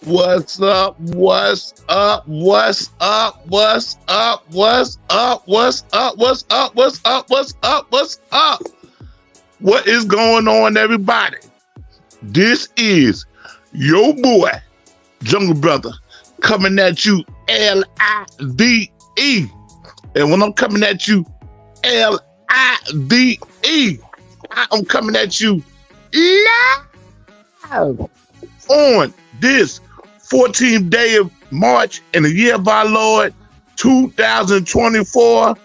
What's up? What's up? What's up? What's up? What's up? What's up? What's up? What's up? What's up? What's up? What is going on, everybody? This is your boy, Jungle Brother, coming at you L-I-V-E. And when I'm coming at you L-I-V-E, I'm coming at you live on this 14th day of March in the year of our Lord 2024.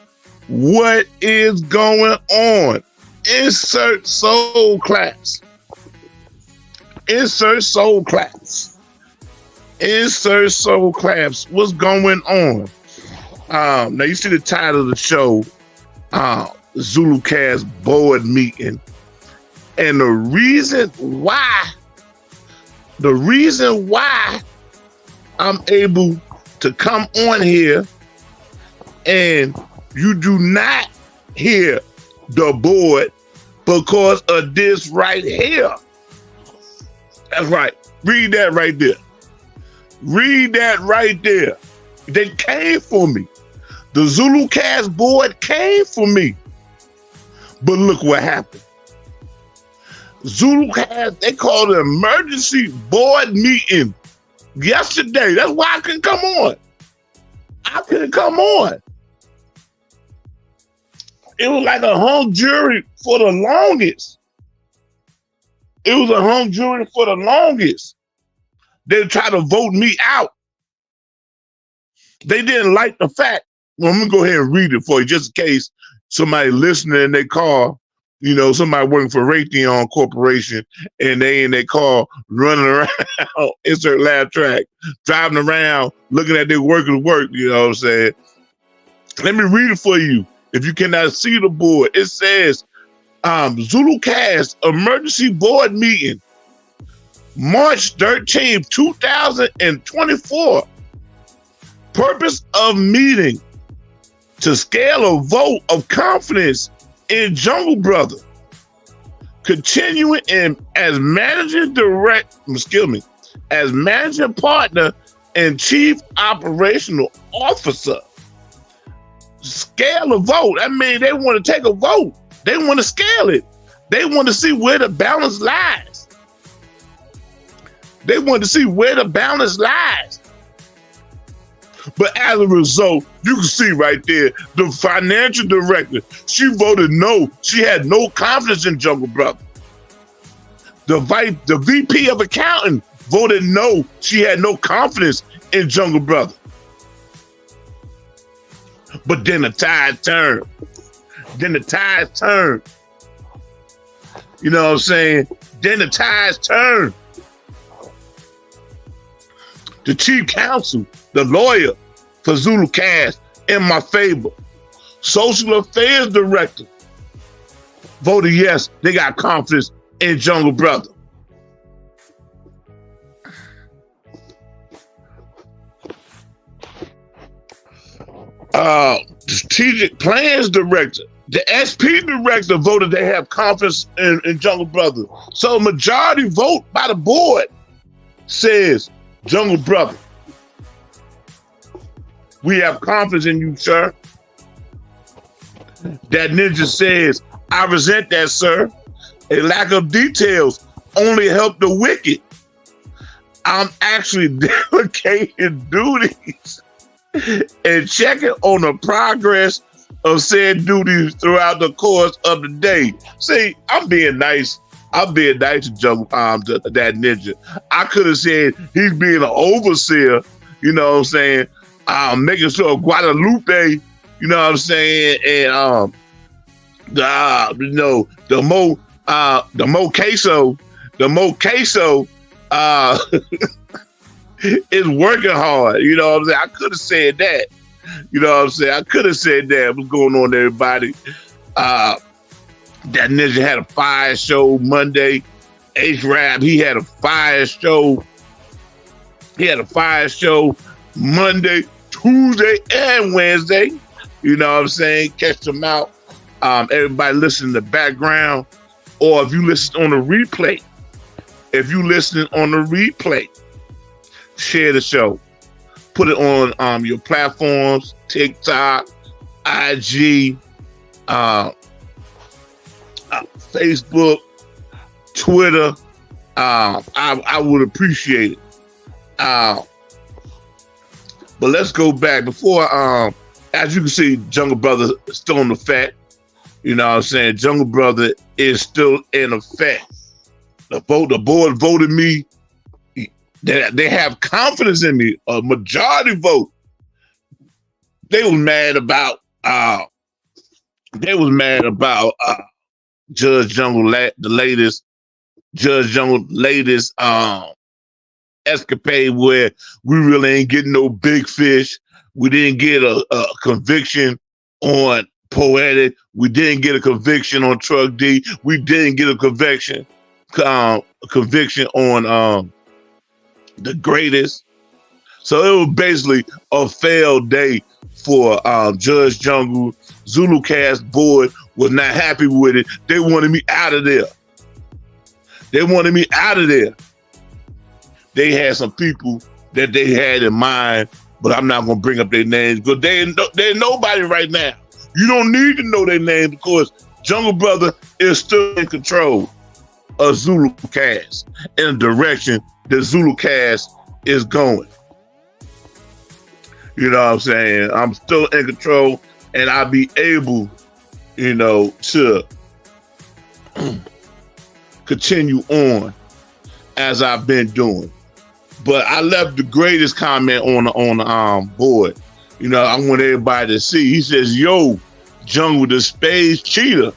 What is going on? Insert soul claps. Insert soul claps. Insert soul claps. What's going on? Now you see the title of the show, ZuluCast board meeting. And the reason why I'm able to come on here and you do not hear the board because of this right here. That's right. Read that right there. Read that right there. They came for me. The ZuluCast board came for me. But look what happened. ZuluCast, they called an emergency board meeting yesterday. That's why I couldn't come on. I couldn't come on. It was like a hung jury for the longest. It was a hung jury for the longest. They tried to vote me out. They didn't like the fact. Well, I'm going to go ahead and read it for you just in case somebody listening in their car, you know, somebody working for Raytheon Corporation and they in their car running around, insert laugh track, driving around, looking at their workers work, you know what I'm saying? Let me read it for you. If you cannot see the board, it says, ZuluCast emergency board meeting, March 13th, 2024. Purpose of meeting to scale a vote of confidence in Jungle Brother, continuing as managing partner and chief operational officer. Scale a vote. I mean, they want to take a vote. They want to scale it. They want to see where the balance lies. They want to see where the balance lies. But as a result, you can see right there, the financial director, she voted no. She had no confidence in Jungle Brother. The VP of accounting voted no. She had no confidence in Jungle Brother. But then the tide turned. You know what I'm saying? Then the tides turned. The chief counsel, the lawyer for ZuluCast, in my favor. Social affairs director voted yes. They got confidence in Jungle Brother. Strategic plans director, the SP director voted they have confidence in Jungle Brother. So majority vote by the board says, Jungle Brother, we have confidence in you, sir. That ninja says, I resent that, sir. A lack of details only help the wicked. I'm actually delegating duties and checking on the progress of said duties throughout the course of the day. See, I'm being nice. I'm being nice to Jungle to that ninja. I could have said he's being an overseer, you know what I'm saying? Making sure Guadalupe, you know what I'm saying, and the Mo queso is working hard. You know what I'm saying? I could have said that. You know what I'm saying? I could have said that. What's going on, everybody? That ninja had a fire show Monday. H-Rap, he had a fire show. He had a fire show Monday, Tuesday, and Wednesday. You know what I'm saying? Catch them out. Everybody listen in the background. Or if you listen on the replay, share the show. Put it on your platforms, TikTok, IG, Facebook, Twitter. I would appreciate it. But let's go back. Before, as you can see, Jungle Brother is still in effect. You know what I'm saying? Jungle Brother is still in effect. The board voted me. They have confidence in me. A majority vote. They was mad about. Judge Jungle, the latest Judge Jungle, latest escapade where we really ain't getting no big fish. We didn't get a conviction on Poetic. We didn't get a conviction on Truck D. We didn't get a conviction on the greatest. So it was basically a failed day for Judge Jungle. ZuluCast board was not happy with it. They wanted me out of there. They had some people that they had in mind, but I'm not gonna bring up their names because they're nobody right now. You don't need to know their names because Jungle Brother is still in control of ZuluCast in the direction that ZuluCast is going. You know what I'm saying? I'm still in control and I'll be able, to continue on as I've been doing. But I left the greatest comment on the board. I want everybody to see. He says, "Yo, Jungle the Space Cheetah."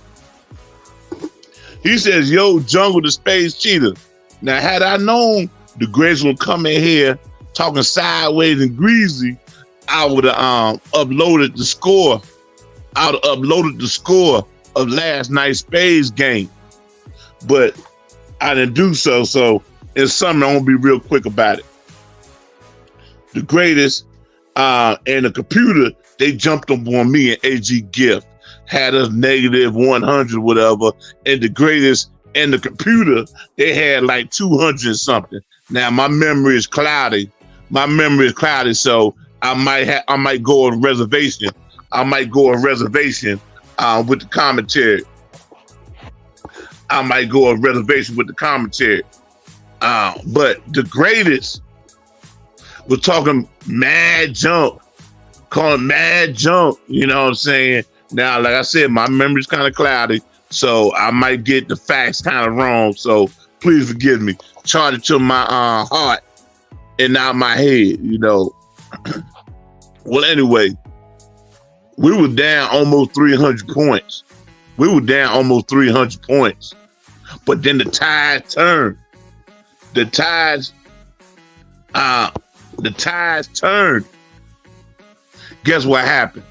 He says, "Yo, Jungle the Space Cheetah." Now, had I known the greatest would come in here talking sideways and greasy, I would have uploaded the score. I would have uploaded the score of last night's Spades game. But I didn't do so. So it's something I'm going to be real quick about it. The greatest and the computer, they jumped up on me and AG Gift. Had us negative 100, whatever. And the greatest and the computer, they had like 200 something. Now my memory is cloudy. So I might go on reservation. With the commentary. But the greatest was talking mad junk, calling mad junk. You know what I'm saying? Now, like I said, my memory's kind of cloudy, so I might get the facts kind of wrong. So please forgive me. Charge it to my heart and not my head. Well, anyway, we were down almost 300 points. But then the tide turned. The tides turned. Guess what happened?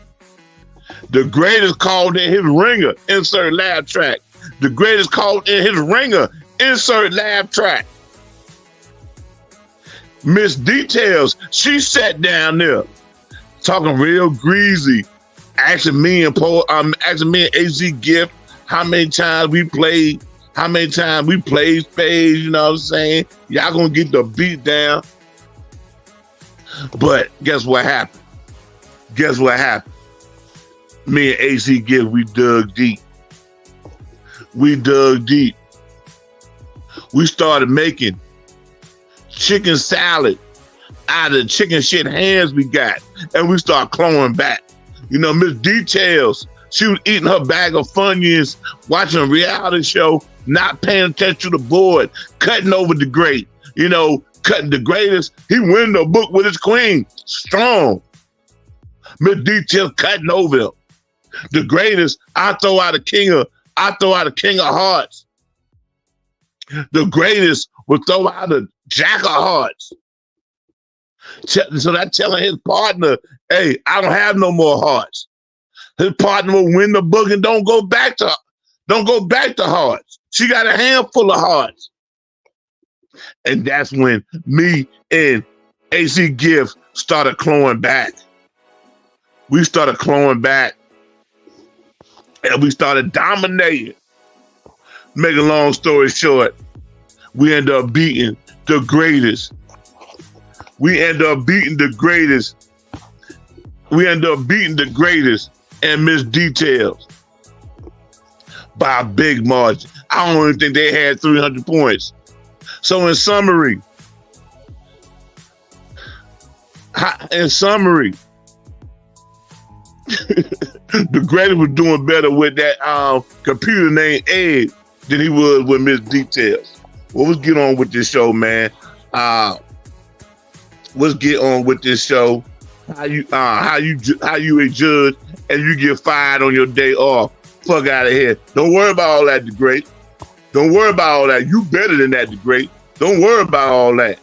The greatest called in his ringer, insert laugh track. The greatest called in his ringer, insert laugh track. Miss Details, she sat down there talking real greasy, asking me and AZ Gift how many times we played spades, you know what I'm saying? Y'all gonna get the beat down. But guess what happened? Me and AC Gift, we dug deep. We started making chicken salad out of the chicken shit hands we got. And we started clawing back. Miss Details, she was eating her bag of Funyuns, watching a reality show, not paying attention to the board, cutting over the great. Cutting the greatest. He win the book with his queen. Strong. Miss Details cutting over him. The greatest, I throw out a king of hearts. The greatest will throw out a jack of hearts. So that telling his partner, hey, I don't have no more hearts. His partner will win the book and don't go back to hearts. She got a handful of hearts. And that's when me and AC Gift started clawing back. We started clawing back. And we started dominating. Make a long story short, we ended up beating the greatest we end up beating the greatest. We end up beating the greatest and miss details by a big margin. I don't even think they had 300 points. So in summary, the greatest was doing better with that computer named Ed than he was with Miss Details. Well, let's get on with this show, man. Let's get on with this show. How you a judge and you get fired on your day off? Fuck out of here. Don't worry about all that, the great. Don't worry about all that. You better than that, the great. Don't worry about all that.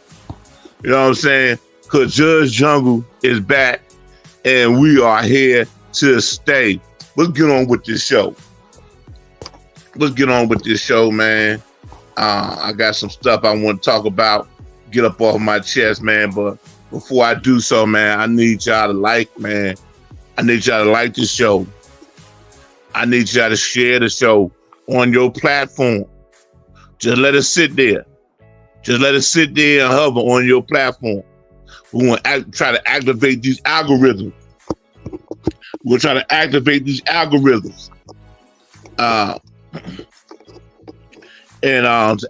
You know what I'm saying? Because Judge Jungle is back and we are here to stay. Let's get on with this show. Let's get on with this show, man. I got some stuff I want to talk about, get up off my chest, man. But before I do so, man, I need y'all to like, man. I need y'all to like this show. I need y'all to share the show on your platform. Just let it sit there. Just let it sit there and hover on your platform. We want to try to activate these algorithms. We'll try to activate these algorithms. To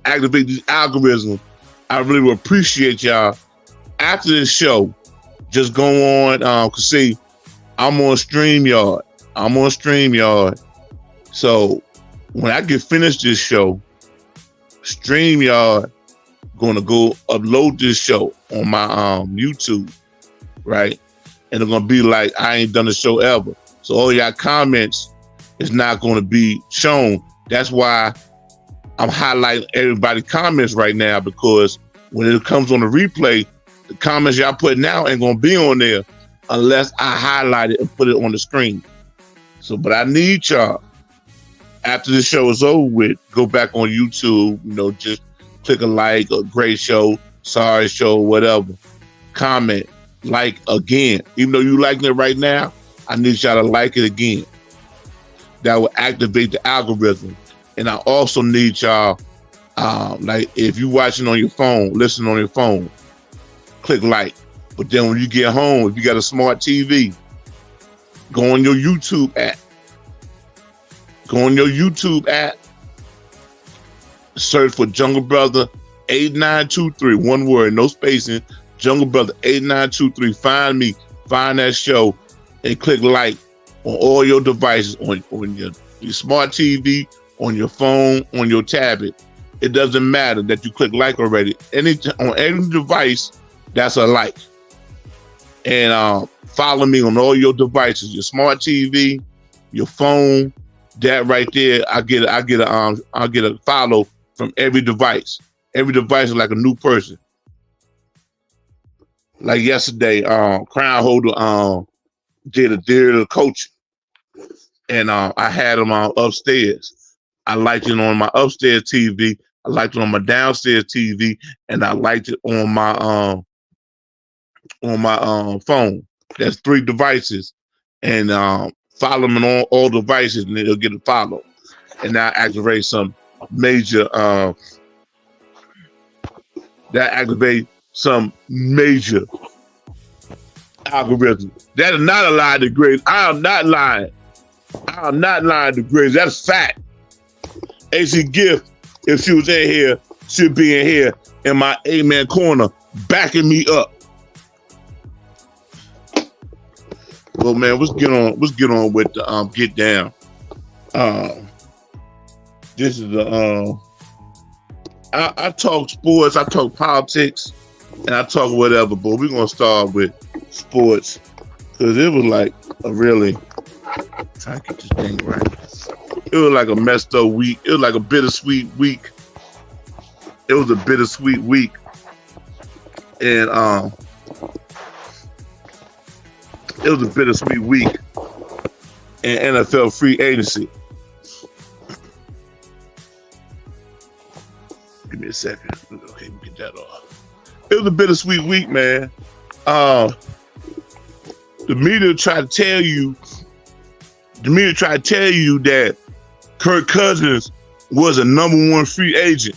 activate these algorithms, I really would appreciate y'all. After this show, just go on, cause see, I'm on StreamYard. So when I get finished this show, StreamYard gonna go upload this show on my YouTube, right? And it's gonna be like I ain't done a show ever. So all y'all comments is not gonna be shown. That's why I'm highlighting everybody's comments right now, because when it comes on the replay, the comments y'all putting out ain't gonna be on there unless I highlight it and put it on the screen. So, but I need y'all, after the show is over with, go back on YouTube, just click a like, a great show, sorry show, whatever. Comment, like again. Even though you liking it right now, I need y'all to like it again. That will activate the algorithm. And I also need y'all, like if you watching on your phone, listen on your phone, click like. But then when you get home, if you got a smart TV, go on your YouTube app. Search for Jungle Brother 8923, one word, no spacing. Jungle Brother 8923. Find me, find that show, and click like on all your devices, on your smart TV, on your phone, on your tablet. It doesn't matter that you click like already. On any device, that's a like. And follow me on all your devices, your smart TV, your phone. That right there, I get a follow from every device. Every device is like a new person. Like yesterday, Crown Holder did a Dare to Coaching, and I had him upstairs. I liked it on my upstairs TV. I liked it on my downstairs TV, and I liked it on my phone. That's 3 devices, and follow them on all devices, and it'll get a follow. And that activates some major. Algorithm. That is not a lie to Grace. I am not lying. To Grace. That's fact. AC Gift, if she was in here, she'd be in here in my amen corner, backing me up. Well, man, let's get on with the get down. This is the I talk sports, I talk politics, and I talk whatever, but we're gonna start with sports because it was like a really try to get this thing right. It was like a messed up week. It was like a bittersweet week. It was a bittersweet week, and it was a bittersweet week in NFL free agency. Give me a second. Okay, we get that off. It was a bittersweet week, man. The media tried to tell you that Kirk Cousins was a #1 free agent.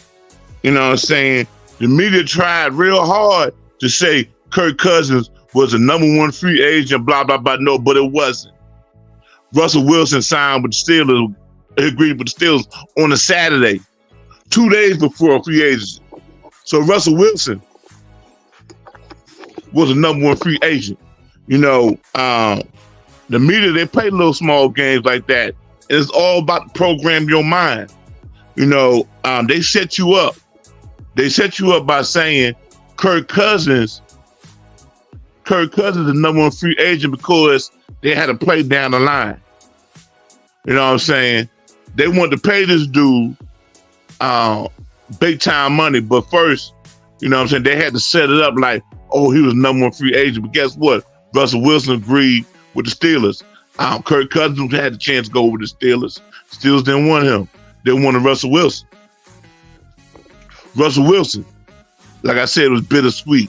You know what I'm saying? The media tried real hard to say Kirk Cousins was the #1 free agent, blah, blah, blah. No, but it wasn't. Russell Wilson signed with the Steelers, agreed with the Steelers on a Saturday, 2 days before free agency. So Russell Wilson was the #1 free agent. You know, the media, they play little small games like that. And it's all about to program your mind. You know, they set you up. They set you up by saying Kirk Cousins is the #1 free agent because they had to play down the line. You know what I'm saying? They wanted to pay this dude big time money, but first, you know what I'm saying, they had to set it up like, oh, he was #1 free agent. But guess what? Russell Wilson agreed with the Steelers. Kirk Cousins had the chance to go with the Steelers. Steelers didn't want him. They wanted Russell Wilson. Russell Wilson, like I said, it was bittersweet.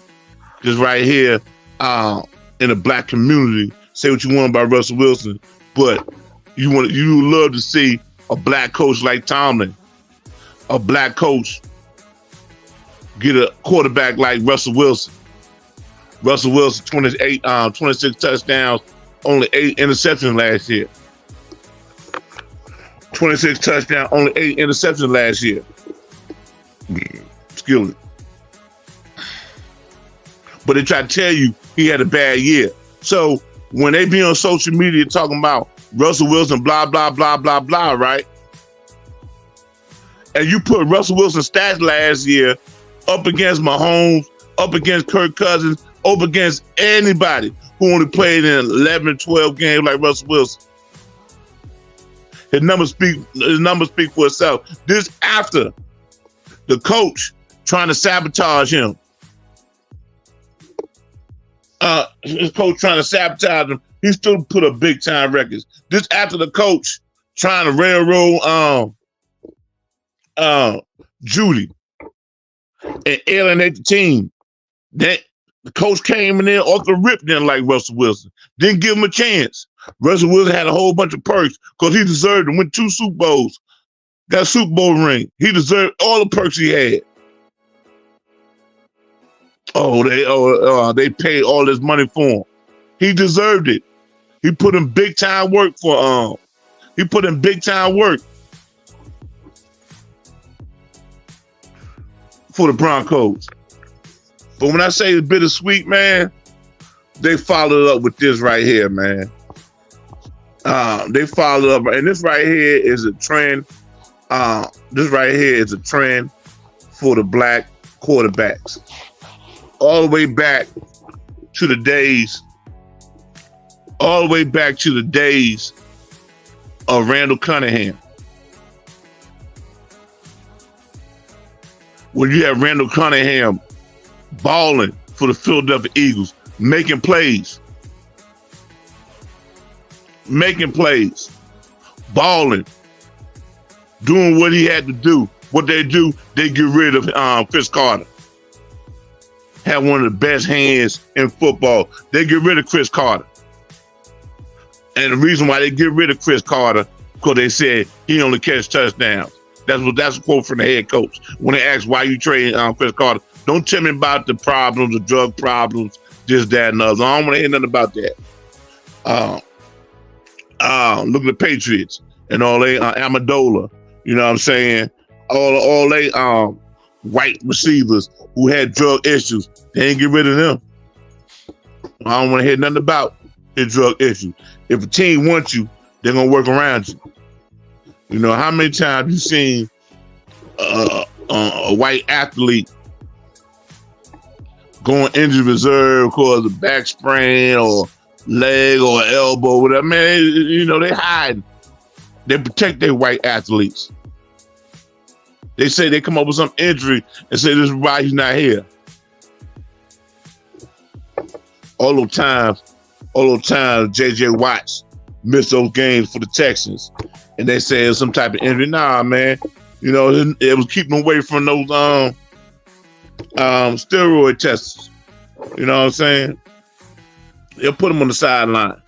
Just right here in the black community, say what you want about Russell Wilson, but you would love to see a black coach like Tomlin, a black coach get a quarterback like Russell Wilson. Russell Wilson, 26 touchdowns, only 8 interceptions last year. 26 touchdowns, only 8 interceptions last year. Excuse me. But they try to tell you he had a bad year. So when they be on social media talking about Russell Wilson, blah, blah, blah, blah, blah, right? And you put Russell Wilson's stats last year up against Mahomes, up against Kirk Cousins, up against anybody who only played in 11, 12 games like Russell Wilson. His numbers speak for itself. This after the coach trying to sabotage him. His coach trying to sabotage him. He still put up big time records. This after the coach trying to railroad Judy and alienate the team. That the coach came in there off the rip then like Russell Wilson. Didn't give him a chance. Russell Wilson had a whole bunch of perks because he deserved to win 2 Super Bowls. Got a Super Bowl ring. He deserved all the perks he had. They paid all this money for him. He deserved it. He put in big time work for the Broncos. But when I say it's bittersweet, man, they followed up with this right here, man. They followed up, and this right here is a trend. This right here is a trend for the black quarterbacks. All the way back to the days of Randall Cunningham. When you have Randall Cunningham balling for the Philadelphia Eagles, making plays, balling, doing what he had to do. What they do, they get rid of Chris Carter. Had one of the best hands in football. They get rid of Chris Carter. And the reason why they get rid of Chris Carter, because they said he only catch touchdowns. That's a quote from the head coach. When they asked why you trade Chris Carter, don't tell me about the problems, the drug problems, this, that, and others. I don't want to hear nothing about that. Look at the Patriots and all they Amendola, you know what I'm saying? All they white receivers who had drug issues, they ain't get rid of them. I don't want to hear nothing about his drug issues. If a team wants you, they're gonna work around you. You know, how many times you seen a white athlete going injured reserve because of back sprain or leg or elbow, whatever? Man, you know, they hide. They protect their white athletes. They say they come up with some injury and say this is why he's not here. All those times, J.J. Watts missed those games for the Texans. And they say it was some type of injury. Nah, man. You know, it was keeping them away from those steroid tests. You know what I'm saying? They'll put them on the sideline.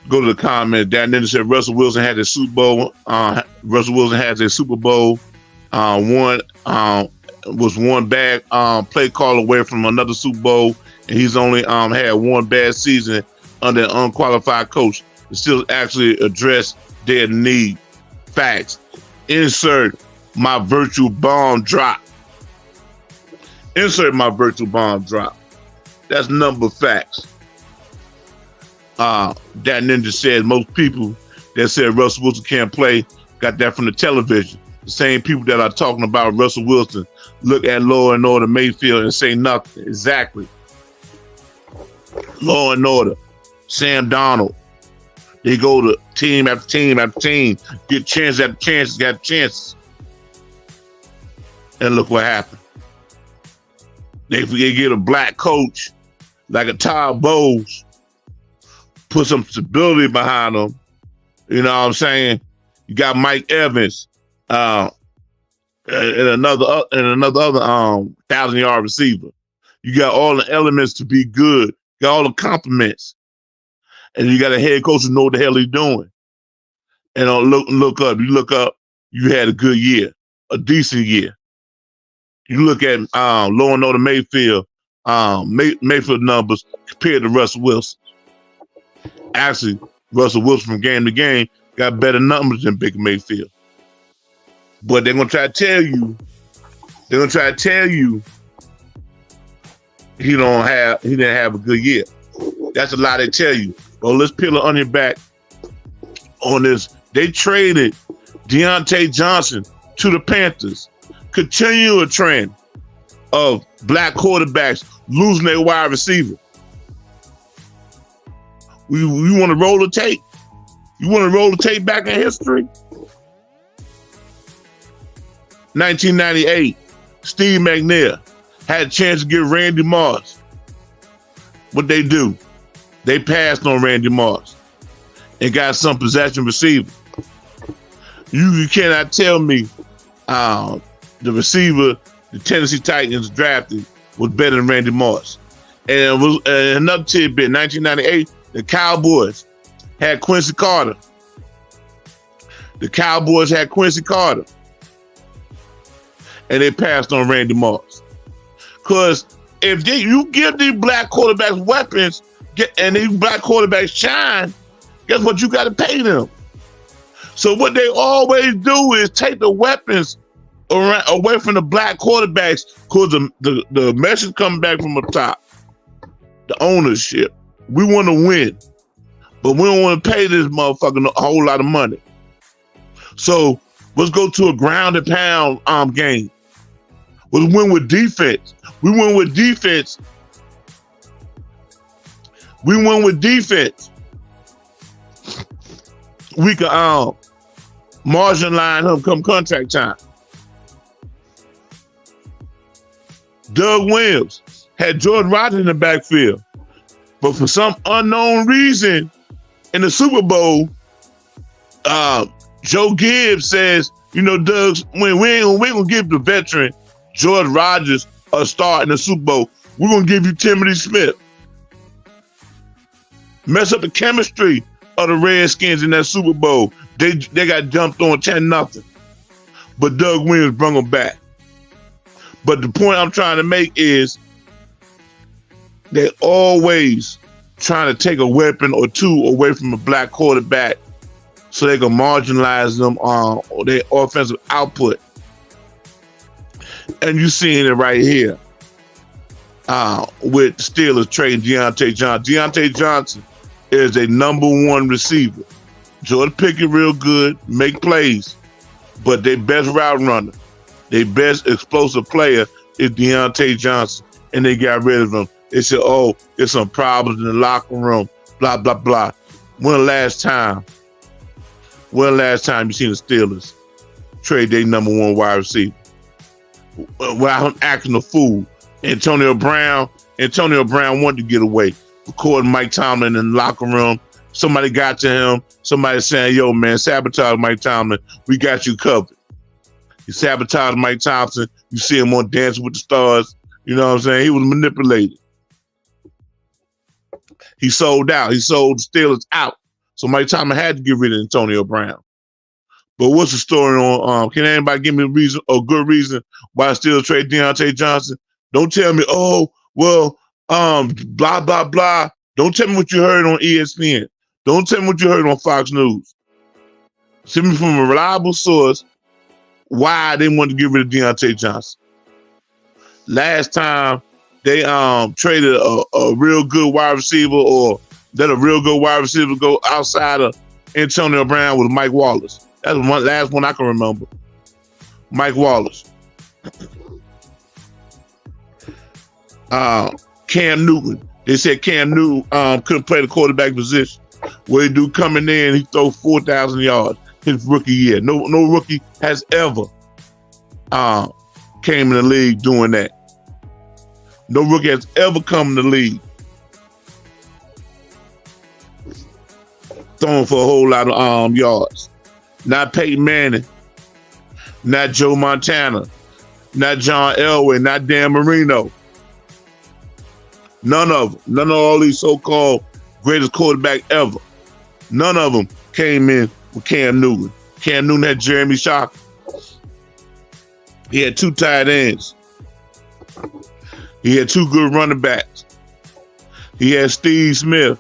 Go to the comments down there and said Russell Wilson had a Super Bowl. Russell Wilson has a Super Bowl one was one bad play call away from another Super Bowl, and he's only had one bad season under an unqualified coach. To still actually address their need. Facts. Insert my virtual bomb drop. Insert my virtual bomb drop. That's number facts. That ninja said most people that said Russell Wilson can't play got that from the television. The same people that are talking about Russell Wilson look at Law and Order Mayfield and say nothing. Exactly. Law and Order, Sam Donald. They go to team after team after team, get chance after chance, got chances. And look what happened. They get a black coach like a Todd Bowles, put some stability behind them. You know what I'm saying? You got Mike Evans, and another 1,000-yard receiver. You got all the elements to be good. You got all the compliments. And you got a head coach who know what the hell he's doing. And look up. You look up, you had a good year, a decent year. You look at Law and Order Mayfield, Mayfield numbers compared to Russell Wilson. Actually, Russell Wilson from game to game got better numbers than Baker Mayfield. But they're gonna try to tell you he didn't have a good year. That's a lie they tell you. Well, let's peel the onion back on this. They traded Deontay Johnson to the Panthers. Continue a trend of black quarterbacks losing their wide receiver. You want to roll the tape? You want to roll the tape back in history? 1998, Steve McNair had a chance to get Randy Moss. What they do? They passed on Randy Moss and got some possession receiver. You cannot tell me the receiver the Tennessee Titans drafted was better than Randy Moss. And it was another tidbit. 1998, the Cowboys had Quincy Carter. And they passed on Randy Moss. Because if you give these black quarterbacks weapons and these black quarterbacks shine, guess what? You got to pay them. So what they always do is take the weapons away from the black quarterbacks because the message coming back from the top, the ownership. We want to win, but we don't want to pay this motherfucker a whole lot of money. So let's go to a ground and pound game. Let's win with defense. We win with defense. We can marginalize him come contract time. Doug Williams had George Rogers in the backfield, but for some unknown reason in the Super Bowl, Joe Gibbs says, Doug, when we ain't gonna give the veteran George Rogers a start in the Super Bowl, we're gonna give you Timothy Smith. Mess up the chemistry of the Redskins in that Super Bowl. They got dumped on 10-0. But Doug Williams brought them back. But the point I'm trying to make is they're always trying to take a weapon or two away from a black quarterback so they can marginalize them on their offensive output. And you're seeing it right here with Steelers trading Deontay Johnson. Deontay Johnson is a number one receiver. Jordan Pickett real good, make plays, but their best route runner, their best explosive player is Deontay Johnson, and they got rid of him. They said, oh, there's some problems in the locker room, blah, blah, blah. When the last time you seen the Steelers trade their number one wide receiver? Without him acting a fool. Antonio Brown wanted to get away. Recording Mike Tomlin in the locker room. Somebody got to him. Somebody saying, yo, man, sabotage Mike Tomlin. We got you covered. He sabotaged Mike Thompson. You see him on Dancing with the Stars. You know what I'm saying? He was manipulated. He sold out. He sold the Steelers out. So Mike Tomlin had to get rid of Antonio Brown. But what's the story on? Can anybody give me a good reason why I still trade Deontay Johnson? Don't tell me, oh, well, blah, blah, blah. Don't tell me what you heard on ESPN. Don't tell me what you heard on Fox News. Send me from a reliable source why they wanted to get rid of Deontay Johnson. Last time they traded a real good wide receiver, or let a real good wide receiver go outside of Antonio Brown, was Mike Wallace. That's the last one I can remember. Mike Wallace. Cam Newton. They said Cam Newton couldn't play the quarterback position. What he do coming in, he throw 4,000 yards his rookie year. No rookie has ever came in the league doing that. No rookie has ever come in the league throwing for a whole lot of yards. Not Peyton Manning, not Joe Montana, not John Elway, not Dan Marino. None of them. None of all these so-called greatest quarterback ever. None of them came in with Cam Newton. Cam Newton had Jeremy Shocker. He had 2 tight ends. He had 2 good running backs. He had Steve Smith.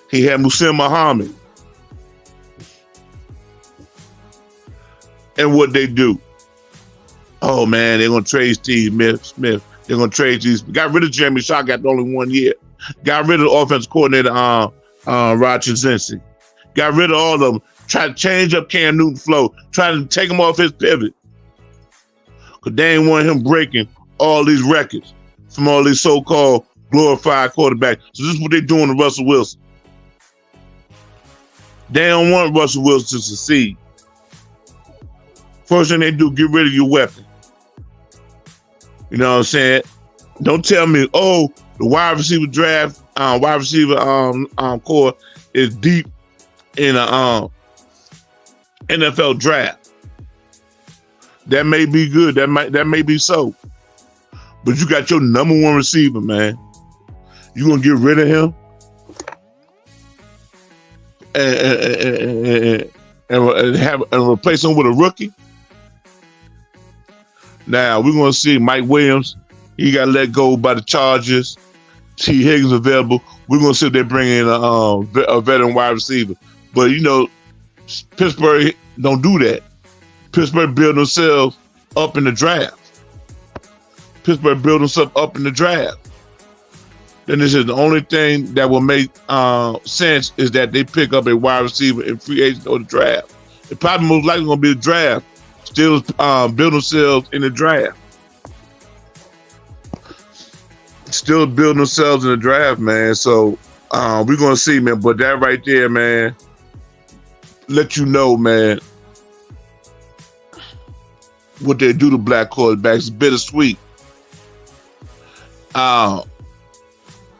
He had Muhsin Muhammad. And what they do? Oh man, they're gonna trade Steve Smith. They're gonna trade these. Got rid of Jeremy Shocker after only 1 year. Got rid of the offensive coordinator Roger Zinski. Got rid of all of them. Tried to change up Cam Newton's flow. Trying to take him off his pivot. Cause they ain't want him breaking all these records from all these so-called glorified quarterbacks. So this is what they're doing to Russell Wilson. They don't want Russell Wilson to succeed. First thing they do, get rid of your weapon. You know what I'm saying? Don't tell me, oh, the wide receiver draft, wide receiver core is deep in a NFL draft. That may be good. That may be so. But you got your number 1 receiver, man. You gonna get rid of him and replace him with a rookie? Now we're gonna see Mike Williams. He got let go by the Chargers. T. Higgins available. We're gonna see if they bring in a veteran wide receiver. But you know, Pittsburgh don't do that. Pittsburgh build themselves up in the draft. Pittsburgh build themselves up in the draft. Then this is the only thing that will make sense is that they pick up a wide receiver in free agent or the draft. It probably most likely gonna be the draft. Still build themselves in the draft. Still building themselves in the draft, man. So we're gonna see, man. But that right there, man, let you know, man, what they do to black quarterbacks is bittersweet.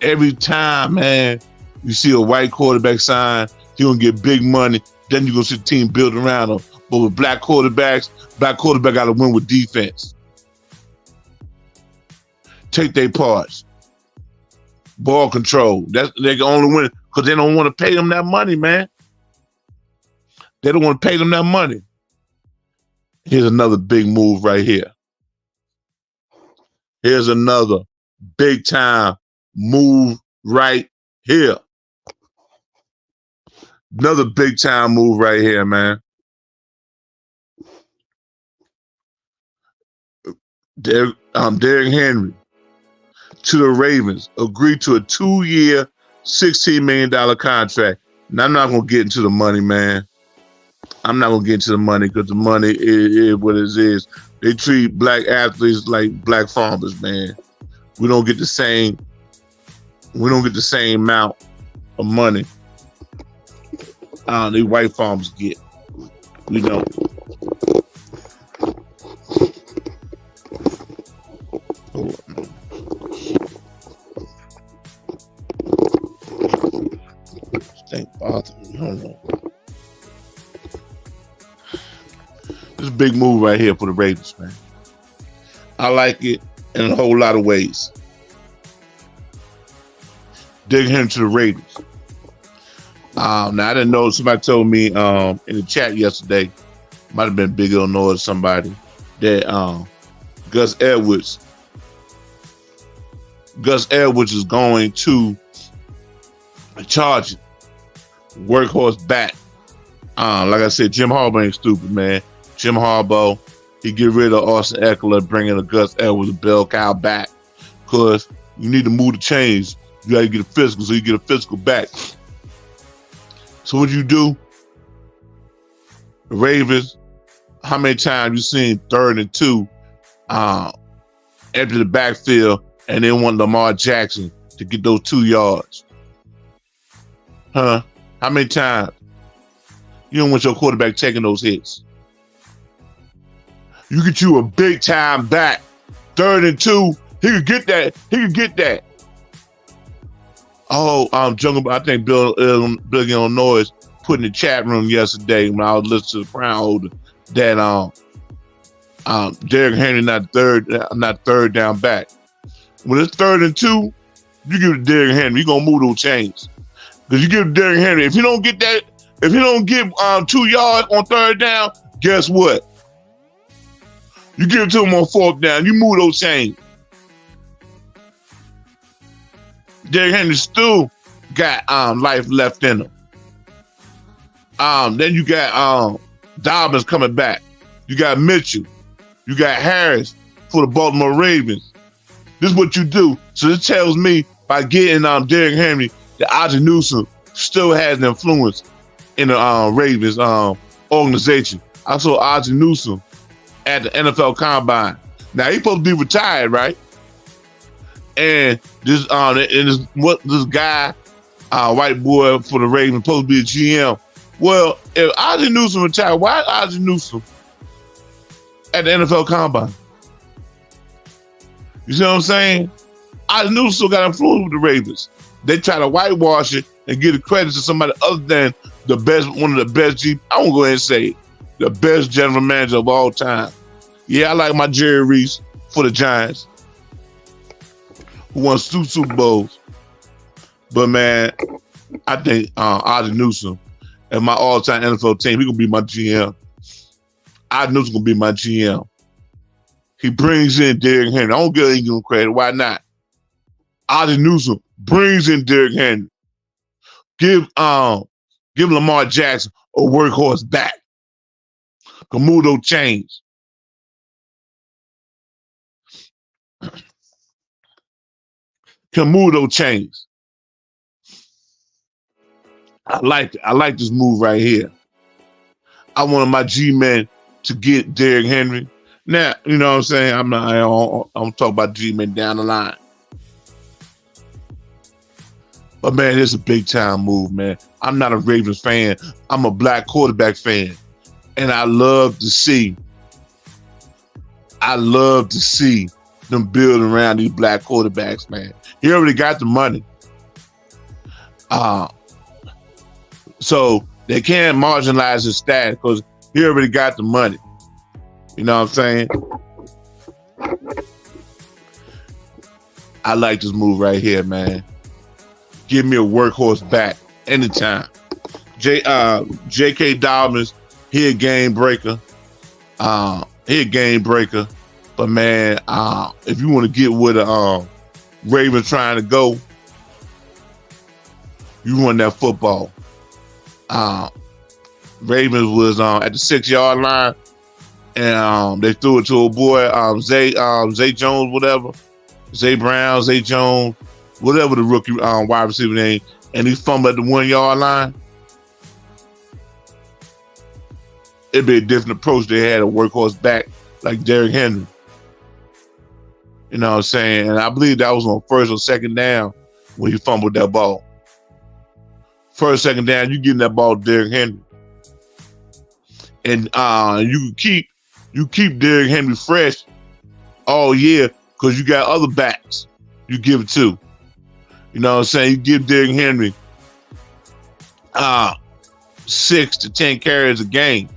Every time, man, you see a white quarterback sign, you're gonna get big money. Then you're gonna see the team build around them. But with black quarterback got to win with defense. Take their parts. Ball control. They can only win because they don't want to pay them that money, man. They don't want to pay them that money. Here's another big move right here. Here's another big time move right here. Another big time move right here, man. Derrick Henry to the Ravens agreed to a 2-year, $16 million contract. Now, I'm not going to get into the money, man. I'm not going to get into the money because the money is what it is. They treat black athletes like black farmers, man. We don't get the same amount of money these white farmers get. We don't. Thing bothering me. Hold on. This is a big move right here for the Ravens, man. I like it in a whole lot of ways. Dig him to the Ravens. Now I didn't know. Somebody told me in the chat yesterday Might have been Big Illinois or somebody that Gus Edwards is going to charge it. Workhorse back. Like I said, Jim Harbaugh ain't stupid, man. Jim Harbaugh, he get rid of Austin Eckler, bringing a Gus Edwards, a bell cow back, because you need to move the chains. You got to get a physical, so you get a physical back. So what you do? The Ravens, how many times you seen 3rd and 2, empty the backfield, and then want Lamar Jackson to get those 2 yards? Huh? How many times? You don't want your quarterback taking those hits. You get you a big time back, 3rd and 2. He could get that. He could get that. Oh, Jungle. I think Bill Illinois put in the chat room yesterday when I was listening to the Crown Holder that Derrick Henry not third down back. When it's 3rd and 2, you give it to Derrick Henry. You gonna move those chains because you give Derrick Henry. If you don't get that, if you don't get 2 yards on 3rd down, guess what? You give it to him on 4th down. You move those chains. Derrick Henry still got life left in him. Then you got Dobbins coming back. You got Mitchell. You got Harris for the Baltimore Ravens. This is what you do. So this tells me by getting Derrick Henry, that Ozzie Newsome still has an influence in the Ravens organization. I saw Ozzie Newsome at the NFL Combine. Now he's supposed to be retired, right? And this guy, white boy for the Ravens, supposed to be a GM. Well, if Ozzie Newsome retired, why is Ozzie Newsome at the NFL Combine? You see what I'm saying? Ozzie Newsome still got influence with the Ravens. They try to whitewash it and give the credit to somebody other than the best, one of the best I won't go ahead and say it, the best general manager of all time. Yeah, I like my Jerry Reese for the Giants, who won 2 Super Bowls. But man, I think Ozzie Newsome and my all-time NFL team, he gonna be my GM. Ozzie Newsome gonna be my GM. He brings in Derrick Henry. I don't give him credit. Why not? Ozzie Newsome brings in Derrick Henry. Give Lamar Jackson a workhorse back. Can move those chains. Can move those chains. I like it. I like this move right here. I wanted my G-men to get Derrick Henry. Now, you know what I'm saying? I'm talking about G-men down the line. But man, it's a big time move, man. I'm not a Ravens fan. I'm a black quarterback fan. And I love to see them build around these black quarterbacks, man. He already got the money. So they can't marginalize his status because he already got the money. You know what I'm saying? I like this move right here, man. Give me a workhorse back anytime. J.K. Dobbins, he a game breaker. But man, if you want to get where the Ravens trying to go, you run that football. Ravens was at the 6-yard line, and they threw it to a boy, Zay Jones, whatever, Zay Brown, Zay Jones, whatever the rookie wide receiver name, and he fumbled at the 1-yard line. It'd be a different approach. They had a workhorse back like Derrick Henry. You know what I'm saying? And I believe that was on 1st or 2nd down when he fumbled that ball. 1st, 2nd down, you getting that ball to Derrick Henry. And you keep Derrick Henry fresh all year because you got other backs you give it to. You know what I'm saying? You give Derrick Henry 6 to 10 carries a game.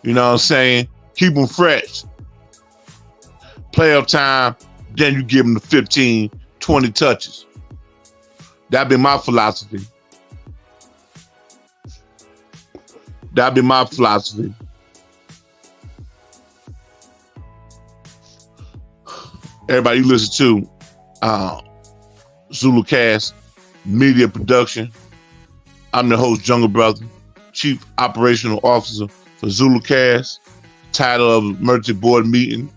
You know what I'm saying? Keep him fresh. Playoff time, then you give him the 15, 20 touches. That'd be my philosophy. Everybody, you listen to ZuluCast Media Production. I'm the host, Jungle Brother, Chief Operational Officer for ZuluCast. Title of emergency board meeting.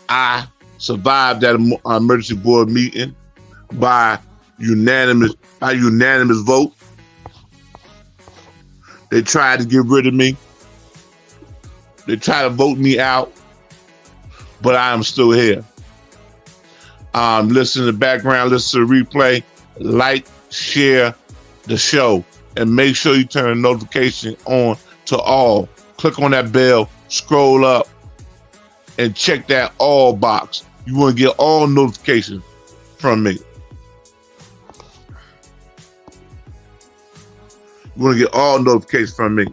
I survived that emergency board meeting by unanimous vote. They tried to get rid of me. They tried to vote me out, but I am still here. Listen to the background, listen to the replay, like, share the show, and make sure you turn the notification on to all. Click on that bell, scroll up, and check that all box. You want to get all notifications from me. You want to get all notifications from me.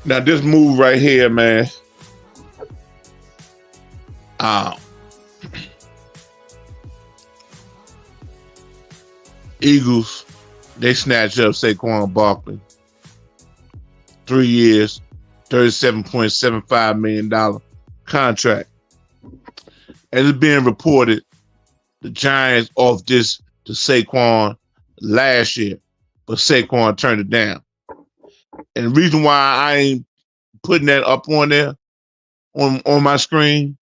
Now this move right here, man. Eagles, they snatched up Saquon Barkley. 3 years, $37.75 million contract. And it's being reported the Giants offered this to Saquon last year, but Saquon turned it down. And the reason why I ain't putting that up on there, on my screen,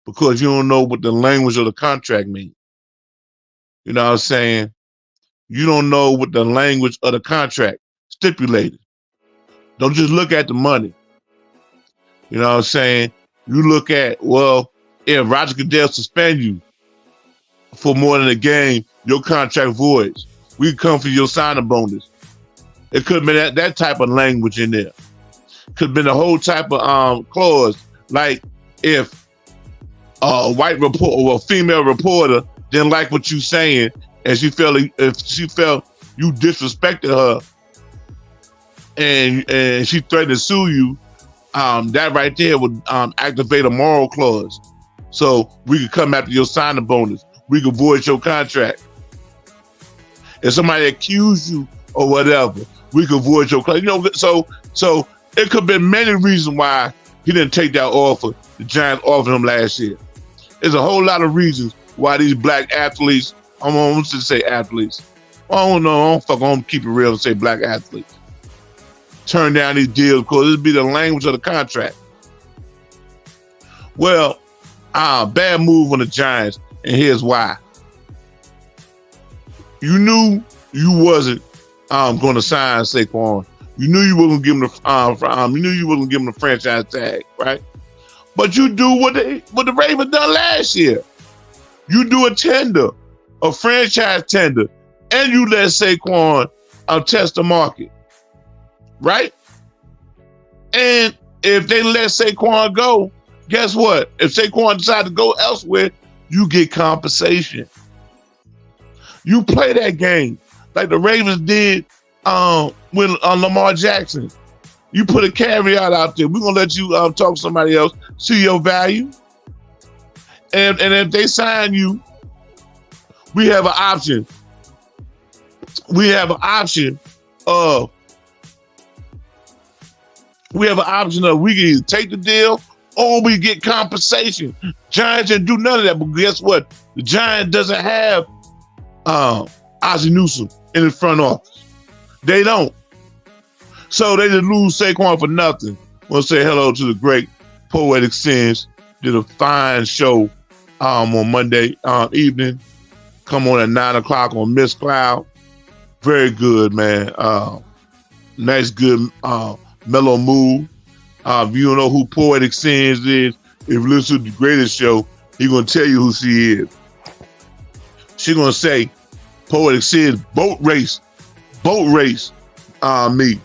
because you don't know what the language of the contract means. You know what I'm saying? You don't know what the language of the contract stipulated. Don't just look at the money. You know what I'm saying? You look at, well, if Roger Goodell suspend you for more than a game, your contract voids. We come for your signing bonus. It could have been that type of language in there. Could have been a whole type of clause, like if a white reporter or a female reporter didn't like what you saying, and she felt you disrespected her, and she threatened to sue you, that right there would activate a moral clause. So we could come after your signing bonus. We could void your contract. If somebody accused you or whatever, we could void your contract. You know, so it could have been many reasons why he didn't take that offer the Giants offered him last year. There's a whole lot of reasons why these black athletes, I'm going to say athletes. I don't know, I'm going to keep it real and say black athletes. Turn down these deals because it'd be the language of the contract. Well, bad move on the Giants, and here's why. You knew you wasn't going to sign Saquon. You knew you wasn't give him the franchise tag, right? But you do what the Ravens done last year. You do a franchise tender, and you let Saquon test the market, right? And if they let Saquon go, guess what? If Saquon decides to go elsewhere, you get compensation. You play that game like the Ravens did with Lamar Jackson. You put a caveat out there. We're going to let you talk to somebody else, see your value. And if they sign you, we have an option. We have an option of we can either take the deal or we get compensation. Giants didn't do none of that, but guess what? The Giants doesn't have Ozzie Newsome in the front office. They don't. So they just lose Saquon for nothing. I want to say hello to the great Poetic Sins. Did a fine show on Monday evening. Come on at 9 o'clock on Miss Cloud. Very good, man. Nice, good, mellow mood. If you don't know who Poetic Sins is, if you listen to the greatest show, he's going to tell you who she is. She's going to say, Poetic Sins, boat race, me.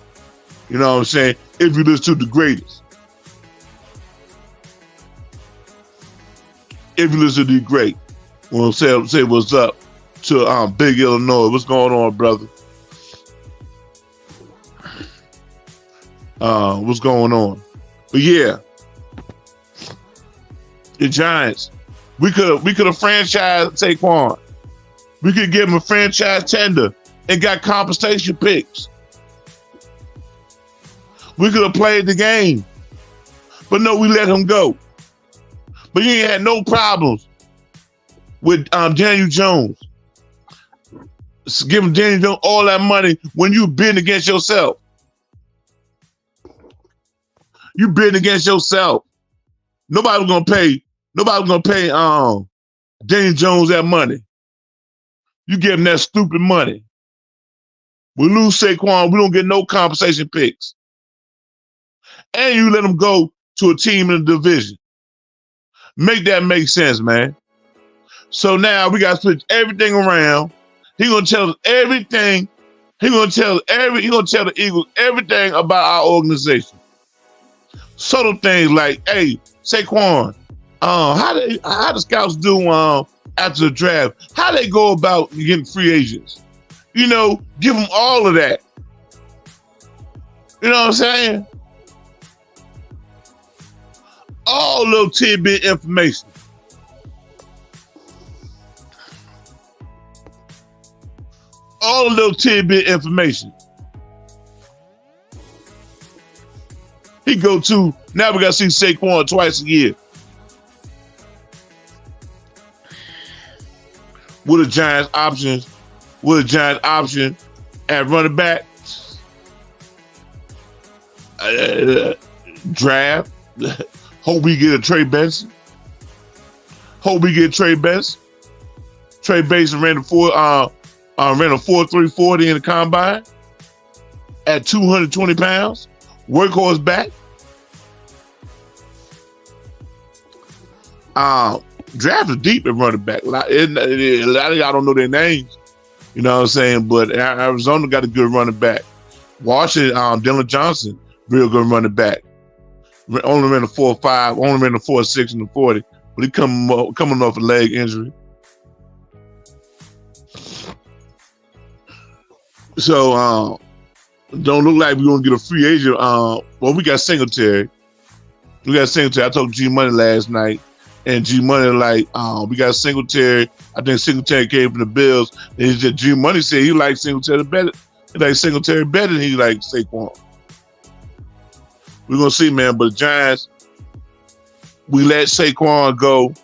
You know what I'm saying? If you listen to the greatest. If you listen to the great, we'll say what's up to Big Illinois. What's going on, brother? What's going on? But yeah, the Giants, we could have franchised Saquon. We could give him a franchise tender and got compensation picks. We could have played the game. But no, we let him go. But you ain't had no problems with Daniel Jones. Giving Daniel Jones all that money when you bidding against yourself. You bidding against yourself. Nobody was gonna pay Daniel Jones that money. You give him that stupid money. We lose Saquon, we don't get no compensation picks. And you let him go to a team in the division. Make that make sense, man. So now we got to switch everything around. He gonna tell us everything. He gonna tell the Eagles everything about our organization. Subtle things like, hey, Saquon, how the scouts do after the draft? How they go about getting free agents? You know, give them all of that. You know what I'm saying? All little tidbit information. All little tidbit information. Now we got to see Saquon twice a year. With a Giants option at running back. Draft. Hope we get a Trey Benson. Trey Benson ran a 4.340 in the combine at 220 pounds. Workhorse back. Drafted deep at running back. A lot of y'all don't know their names. You know what I'm saying? But Arizona got a good running back. Washington, Dylan Johnson, real good running back. Only ran a 4.5, only ran a 4.6 in the 40, but he coming off a leg injury. So don't look like we're gonna get a free agent. Well, we got Singletary. I told G Money last night, and G Money we got Singletary. I think Singletary came from the Bills. And G Money said he likes Singletary better. He likes Singletary better than he likes Saquon. We're gonna see, man. But the Giants, we let Saquon go.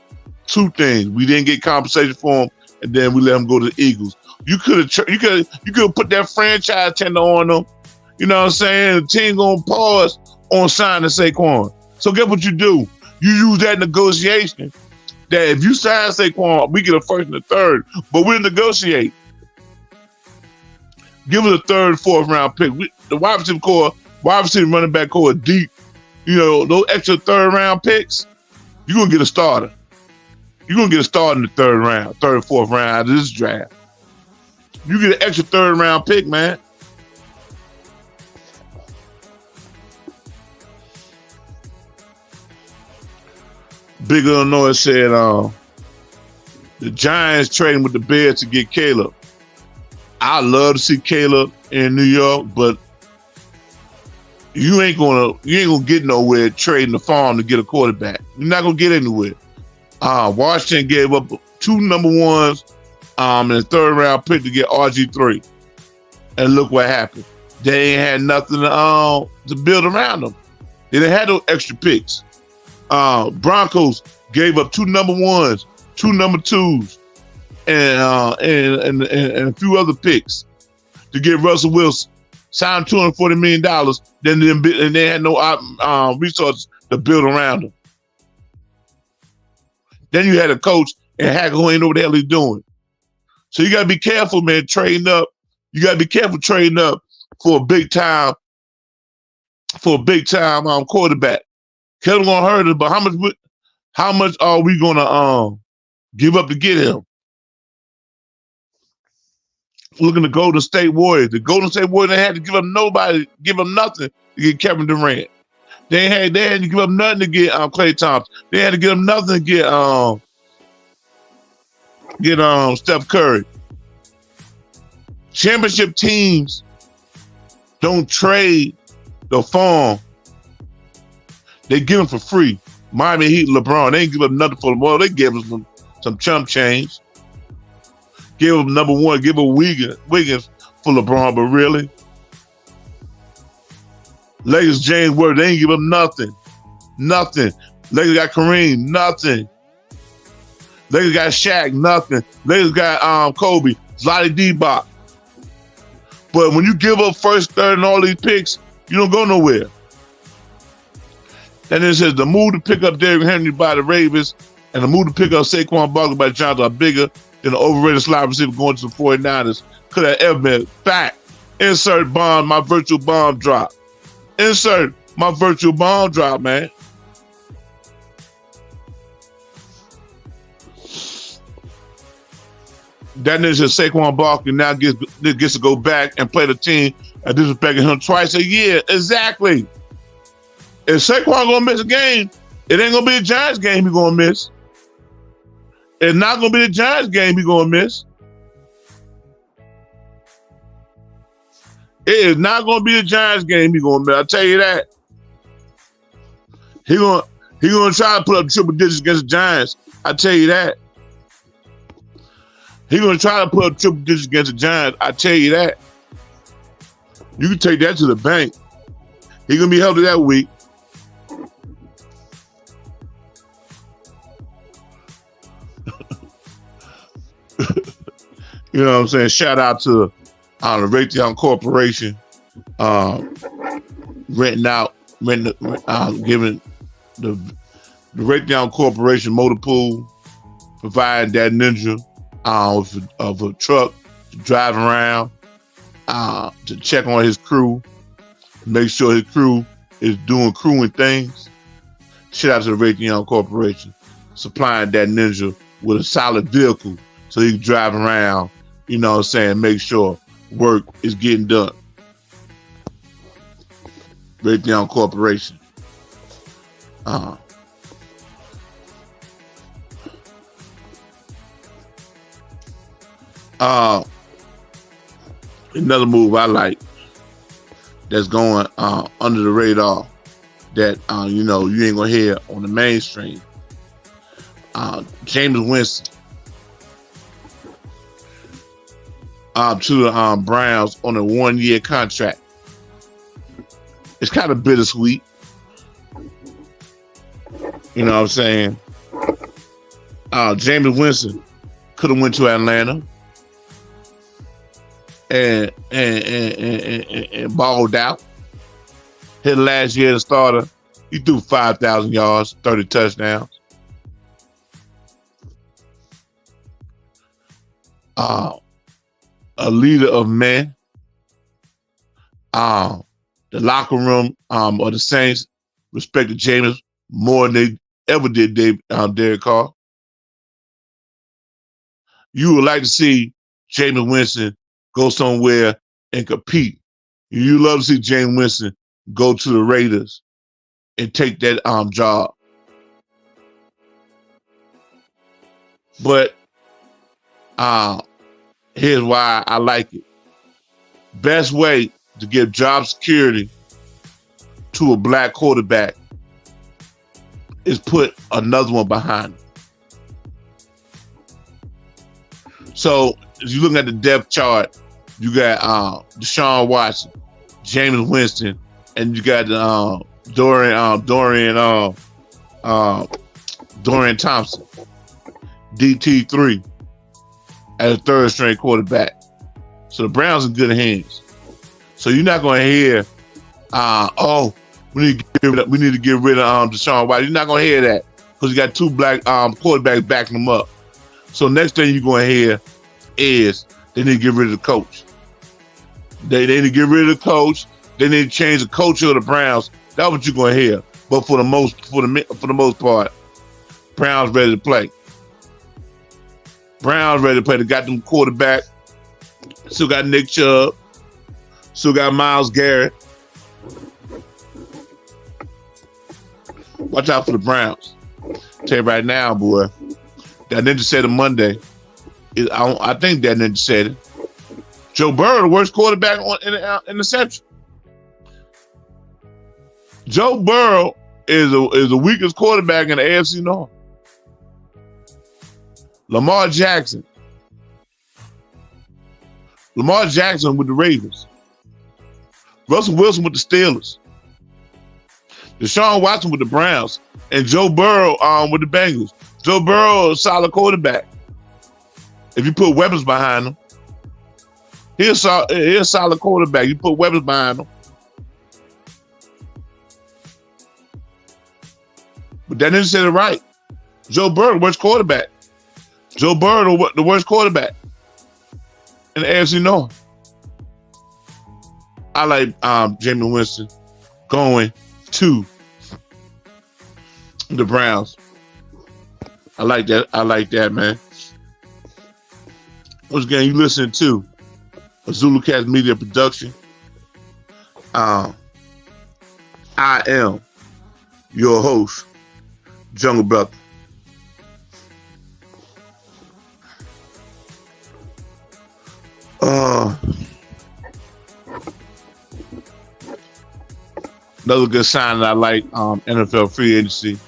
Two things: we didn't get compensation for him, and then we let him go to the Eagles. You could have put that franchise tender on them. You know what I'm saying? The team gonna pause on signing Saquon. So get what you do. You use that negotiation. That if you sign Saquon, we get a first and a third, but we'll negotiate. Give us a third, fourth round pick. The wide receiver running back core deep. You know, those extra third round picks, you're gonna get a starter. You're gonna get a starter in the third, fourth round out of this draft. You get an extra third round pick, man. Big Illinois said the Giants trading with the Bears to get Caleb. I love to see Caleb in New York, but you ain't gonna get nowhere trading the farm to get a quarterback. You're not gonna get anywhere. Washington gave up 2 number ones and a third round pick to get RG3. And look what happened. They ain't had nothing to build around them. They didn't have no extra picks. Broncos gave up 2 number ones, 2 number twos, and a few other picks to get Russell Wilson. Signed $240 million, then they had no resources to build around them. Then you had a coach and Hacker who ain't know what the hell he's doing. So you got to be careful, man, trading up. You got to be careful trading up for a big time quarterback. Kelly gonna hurt us, but how much are we gonna give up to get him? Looking at the Golden State Warriors. The Golden State Warriors, they had to give up nothing to get Kevin Durant. They had to give up nothing to get Klay Thompson. They had to give up nothing to get Steph Curry. Championship teams don't trade the farm. They give them for free. Miami Heat, LeBron, they ain't give up nothing for them. Well, they gave them some chump change. Give him number one, give him Wiggins for LeBron, but really? Lakers, James Worth, they ain't give him nothing. Nothing. Lakers got Kareem. Nothing. Lakers got Shaq. Nothing. Lakers got Kobe. Zlotty D-Bop. But when you give up first, third, and all these picks, you don't go nowhere. And it says the move to pick up Derrick Henry by the Ravens and the move to pick up Saquon Barkley by the Giants are bigger than the overrated slot receiver going to the 49ers could have ever been. Fact. Insert bomb, my virtual bomb drop. Insert my virtual bomb drop, man. That nigga said Saquon Barkley now gets to go back and play the team and disrespecting him twice a year. Exactly. If Saquon gonna miss a game, it ain't gonna be a Giants game he gonna miss. It's not gonna be the Giants game he gonna miss. It is not gonna be the Giants game he gonna miss. I'll tell you that. He gonna try to put up triple digits against the Giants. I tell you that. He gonna try to put up triple digits against the Giants. I tell you that. You can take that to the bank. He gonna be healthy that week. You know what I'm saying? Shout out to the Raytheon Corporation, giving the Raytheon Corporation motor pool, providing that ninja of a truck to drive around, to check on his crew, make sure his crew is doing crewing things. Shout out to the Raytheon Corporation, supplying that ninja with a solid vehicle so he can drive around, you know what I'm saying, make sure work is getting done. Raytheon Corporation. Another move I like that's going under the radar that you know you ain't gonna hear on the mainstream. Jameis Winston to the Browns on a 1-year contract. It's kind of bittersweet. You know what I'm saying? Jameis Winston could have went to Atlanta and balled out. His last year as starter, he threw 5,000 yards, 30 touchdowns. A leader of men. The locker room of the Saints respected Jameis more than they ever did Derek Carr. You would like to see Jameis Winston go somewhere and compete. You love to see Jameis Winston go to the Raiders and take that job. But here's why I like it. Best way to give job security to a black quarterback is put another one behind him. So if you're looking at the depth chart, you got Deshaun Watson, Jameis Winston, and you got Dorian Thompson, DT3 as a third string quarterback. So the Browns are in good hands. So you're not going to hear, we need to get rid of Deshaun Watson. You're not going to hear that because you got two black quarterbacks backing them up. So next thing you're going to hear is they need to get rid of the coach. They need to get rid of the coach. They need to change the culture of the Browns. That's what you're going to hear. But for the most part, Browns ready to play. Browns ready to play. They got them quarterback. Still got Nick Chubb. Still got Myles Garrett. Watch out for the Browns. Tell you right now, boy. That ninja said it Monday. I think that ninja said it. Joe Burrow, the worst quarterback in the section. Joe Burrow is the weakest quarterback in the AFC North. Lamar Jackson with the Ravens. Russell Wilson with the Steelers. Deshaun Watson with the Browns, and Joe Burrow with the Bengals. Joe Burrow is a solid quarterback. If you put weapons behind him, he's a solid quarterback. You put weapons behind him. But that didn't say it right. Joe Burrow, the worst quarterback. Joe Burrow, the worst quarterback in the AFC North. I like Jameis Winston going to the Browns. I like that, man. Once again, you listen to a ZuluCast media production. I am your host, Jungle Brother. Another good sign that I like NFL free agency.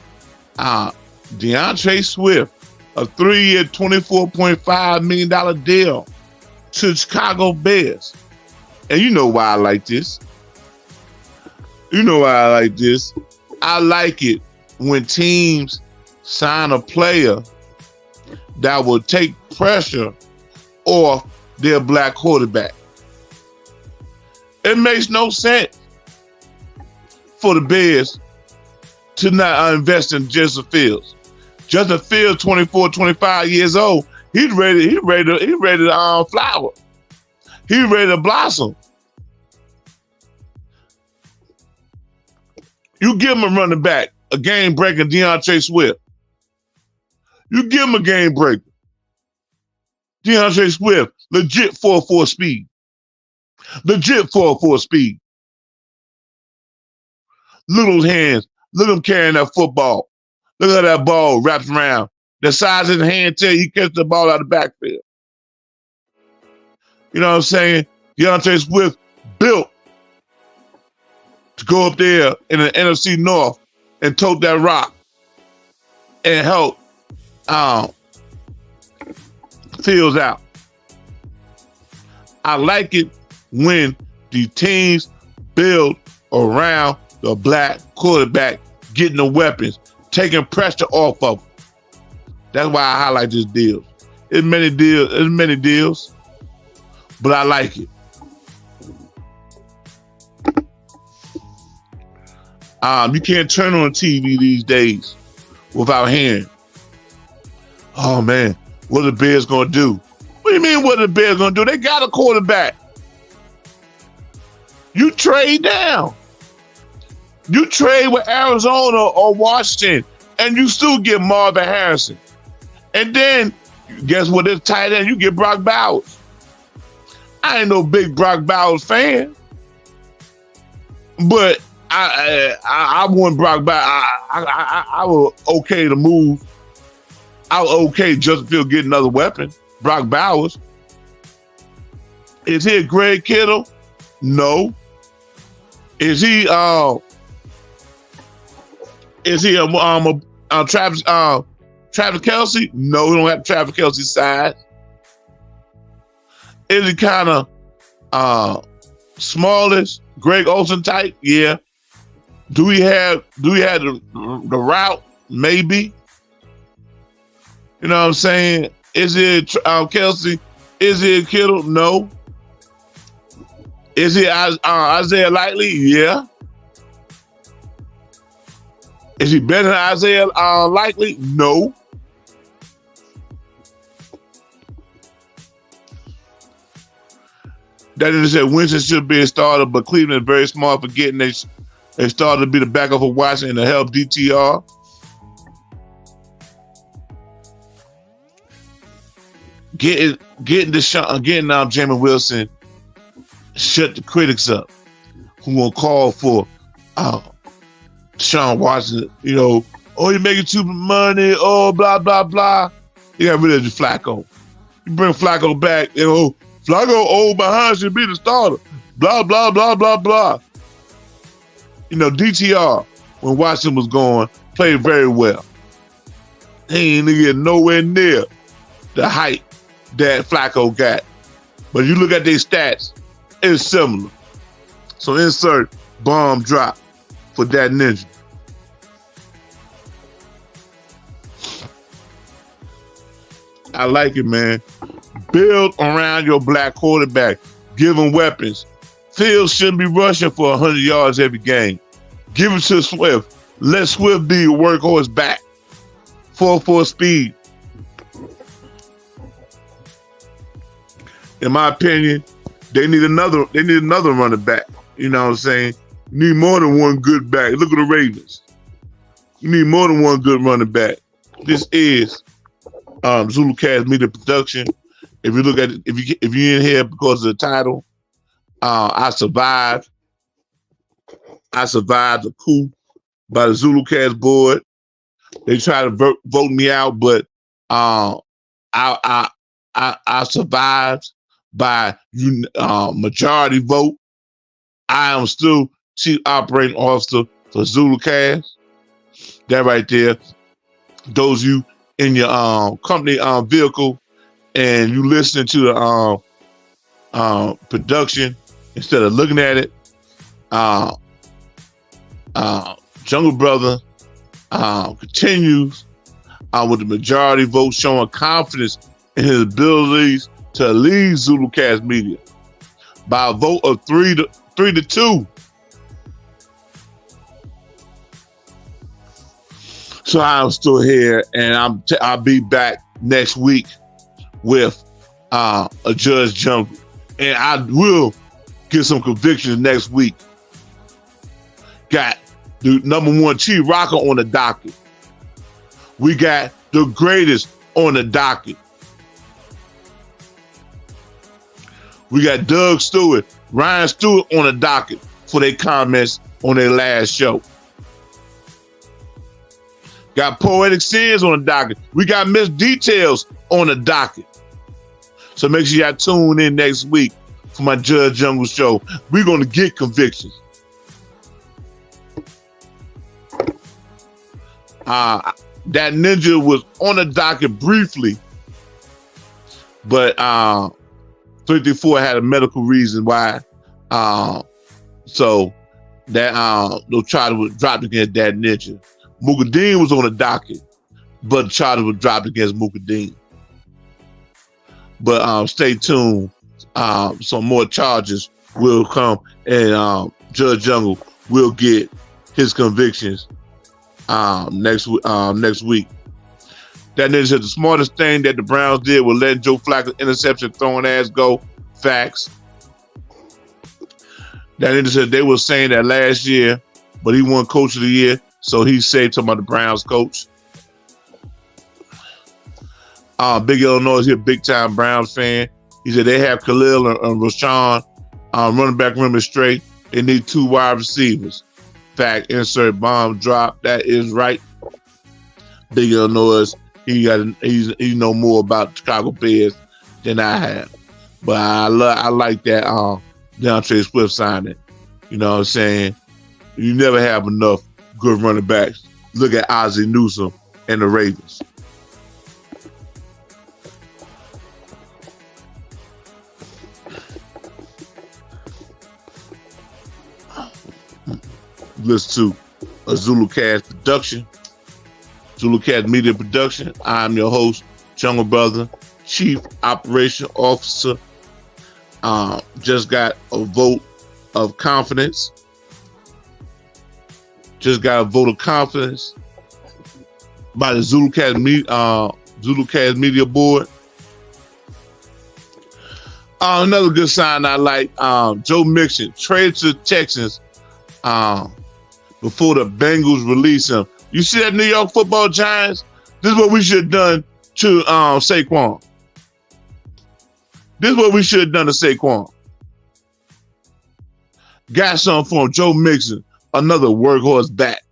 DeAndre Swift, a 3-year, $24.5 million deal to the Chicago Bears. And you know why I like this. I like it when teams sign a player that will take pressure off their black quarterback. It makes no sense for the Bears to not invest in Justin Fields. Justin Fields, 24, 25 years old. He's ready to flower. He's ready to blossom. You give him a running back, a game breaker, DeAndre Swift. You give him a game breaker. DeAndre Swift, legit 4.4 speed. Legit 4.4 speed. Look at those hands. Look at him carrying that football. Look at that ball wraps around. The size of his hand tell you he catch the ball out of the backfield. You know what I'm saying? DeAndre Swift built to go up there in the NFC North and tote that rock and help Fields out. I like it when the teams build around the black quarterback, getting the weapons, taking pressure off of them. That's why I highlight this deal. There's many deals, but I like it. You can't turn on TV these days without hearing, oh man, what are the Bears gonna do? What do you mean what are the Bears gonna do? They got a quarterback. You trade down. You trade with Arizona or Washington, and you still get Marvin Harrison. And then, guess what? This tight end, you get Brock Bowers. I ain't no big Brock Bowers fan, but I want Brock Bowers. I was okay to move. I was okay just to get another weapon. Brock Bowers. Is he a Greg Kittle? No. Is he a Travis Kelce? No, we don't have Travis Kelce size. Is he kind of smallish, Greg Olsen type? Yeah. Do we have the route? Maybe. You know what I'm saying? Is it Kelce? Is it Kittle? No. Is it Isaiah Likely? Yeah. Is he better than Isaiah Likely? No. That is that Winston should be a starter, but Cleveland is very smart for getting they started to be the backup for Washington to help DTR. Getting Jameis Wilson shut the critics up who will call for Sean Watson, you know, oh, you're making too much money, oh, blah, blah, blah. You got rid of the Flacco. You bring Flacco back, you know, Flacco old behind should be the starter. Blah, blah, blah, blah, blah. You know, DTR, when Watson was gone, played very well. He ain't get nowhere near the height that Flacco got. But you look at their stats, it's similar. So insert bomb drop for that ninja. I like it, man. Build around your black quarterback. Give him weapons. Fields shouldn't be rushing for 100 yards every game. Give it to Swift. Let Swift be your workhorse back. 4-4 speed. In my opinion, they need another running back. You know what I'm saying? You need more than one good back. Look at the Ravens. You need more than one good running back. This is ZuluCast Media Production. If you look at it, if you're in here because of the title, I survived. I survived the coup by the ZuluCast board. They tried to vote me out, but I survived by majority vote. I am still Chief Operating Officer for ZuluCast. That right there. Those of you in your company vehicle and you listening to the production instead of looking at it, Jungle Brother continues with the majority vote showing confidence in his abilities to lead ZuluCast Media by a vote of 3-2. So I'm still here, and I'll be back next week with a Judge Jungle, and I will get some convictions next week. Got the #1 Chief Rocker on the docket. We got the greatest on the docket. We got Doug Stewart, Ryan Stewart on the docket for their comments on their last show. Got Poetic Sins on the docket. We got Miss Details on the docket. So make sure y'all tune in next week for my Judge Jungle show. We're going to get convictions. That ninja was on the docket briefly, but 334 had a medical reason why. So that no charge was dropped against that ninja. Mukadeen was on the docket, but the charge was dropped against Mukadeen. But stay tuned. Some more charges will come, and Judge Jungle will get his convictions next week. That nigga said the smartest thing that the Browns did was letting Joe Flacco's interception throwing ass go. Facts. That nigga said they were saying that last year, but he won Coach of the Year, so he's safe talking about the Browns coach. Big Illinois, he's a big time Browns fan. He said they have Khalil and Rashawn running back room is straight. They need 2 wide receivers. Fact, insert bomb drop. That is right. Big Illinois, he know more about Chicago Bears than I have. But I like that DeAndre Swift signing. You know what I'm saying? You never have enough good running backs. Look at Ozzie Newsome and the Ravens. Listen to a ZuluCast production, ZuluCast Media Production. I'm your host, Jungle Brother, Chief Operation Officer. Just got a vote of confidence. Just got a vote of confidence by the ZuluCast Media Board. Another good sign I like, Joe Mixon traded to the Texans before the Bengals release him. You see that New York Football Giants? This is what we should have done to Saquon. This is what we should have done to Saquon. Got something for him. Joe Mixon, another workhorse back.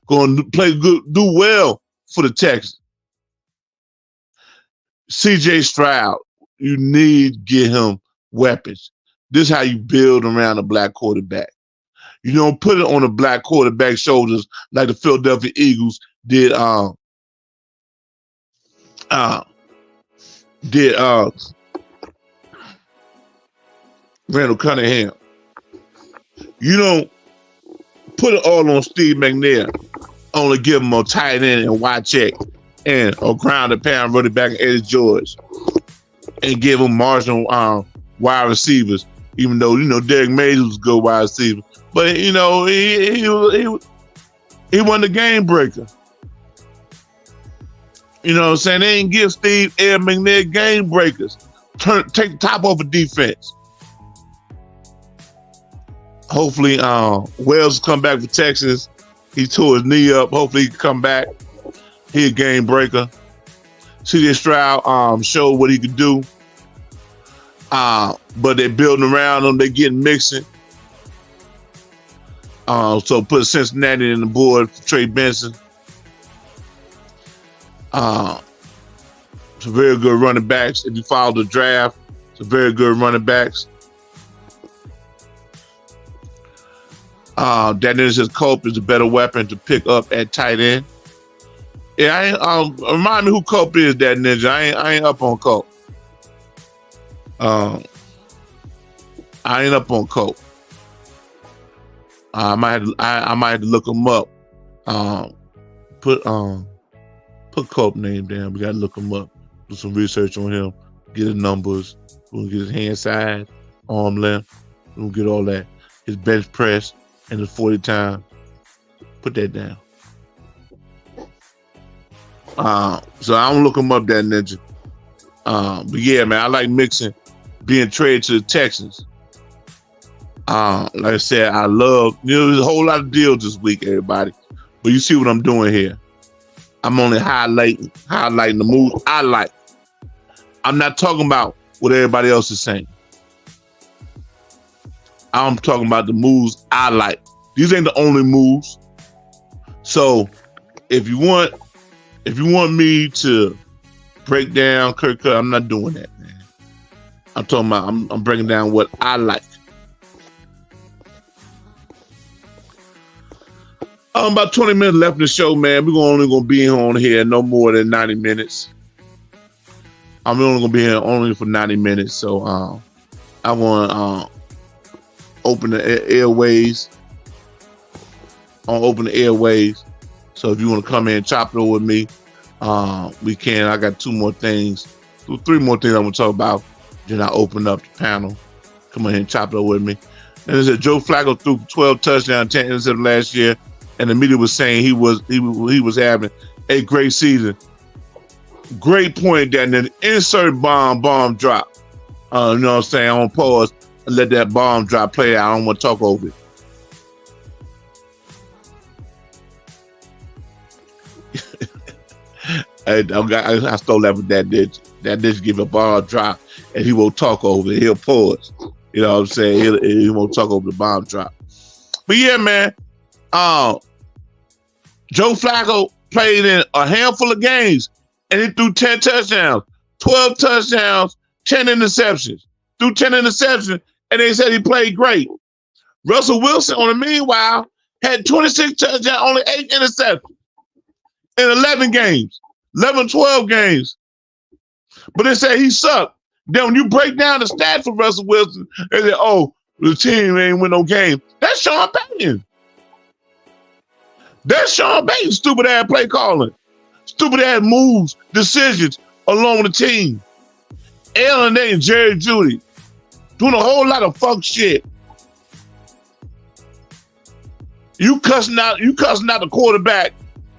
Going to play good, do well for the Texans. CJ Stroud, you need to get him weapons. This is how you build around a black quarterback. You don't put it on a black quarterback's shoulders like the Philadelphia Eagles did Randall Cunningham. You don't put it all on Steve McNair, only give him a tight end and wide check and or ground and pound running back Eddie George and give him marginal wide receivers, even though, you know, Derek Mays was a good wide receiver. But, you know, he wasn't a game breaker. You know what I'm saying? They didn't give Steve Ed McNair game breakers. Take the top off of defense. Hopefully, Wells come back for Texas. He tore his knee up. Hopefully he can come back. He a game breaker. C.J. Stroud showed what he could do. But they're building around him. They're getting mixing. So put Cincinnati in the board for Trey Benson. Some very good running backs. If you follow the draft, some very good running backs. Daniel Cope is a better weapon to pick up at tight end. Yeah, remind me who Cope is, that ninja. I ain't up on Cope. I ain't up on Cope. I might have to look him up. Put Cope name down. We gotta look him up. Do some research on him. Get his numbers. We'll get his hand size, arm length. We'll get all that. His bench press and his 40 time. Put that down. So I don't look him up, that ninja. But yeah, man, I like Mixon being traded to the Texans. Like I said, I love, you know, there's a whole lot of deals this week, everybody. But you see what I'm doing here. I'm only highlighting the moves I like. I'm not talking about what everybody else is saying. I'm talking about the moves I like. These ain't the only moves. So if you want me to break down Kirk Cousins, I'm not doing that, man. I'm talking about I'm breaking down what I like. About 20 minutes left in the show, man. We're only gonna be on here no more than 90 minutes. I'm only gonna be here only for 90 minutes. So I want open the airways. I'll open the airways. So if you want to come in and chop it over with me, we can. I got three more things I want to talk about. Then I open up the panel. Come on in and chop it over with me. And it said Joe Flacco threw 12 touchdowns, 10 interceptions last year, and the media was saying he was having a great season. Great point there. And then insert bomb drop. You know what I'm saying? On pause and let that bomb drop play out. I don't want to talk over it. I stole that with that ditch. That ditch give a bomb drop and he won't talk over it. He'll pause. You know what I'm saying? He won't talk over the bomb drop. But yeah, man. Joe Flacco played in a handful of games and he threw 10 touchdowns, 12 touchdowns, 10 interceptions. Threw 10 interceptions and they said he played great. Russell Wilson, on the meanwhile, had 26 touchdowns, only 8 interceptions in 11 games, 12 games. But they say he sucked. Then when you break down the stats for Russell Wilson, they say, oh, the team ain't win no game. That's Sean Payton. That's Sean Payton, stupid ass play calling. Stupid ass moves, decisions along with the team. Ellen and Jerry Judy doing a whole lot of fuck shit. You cussing out the quarterback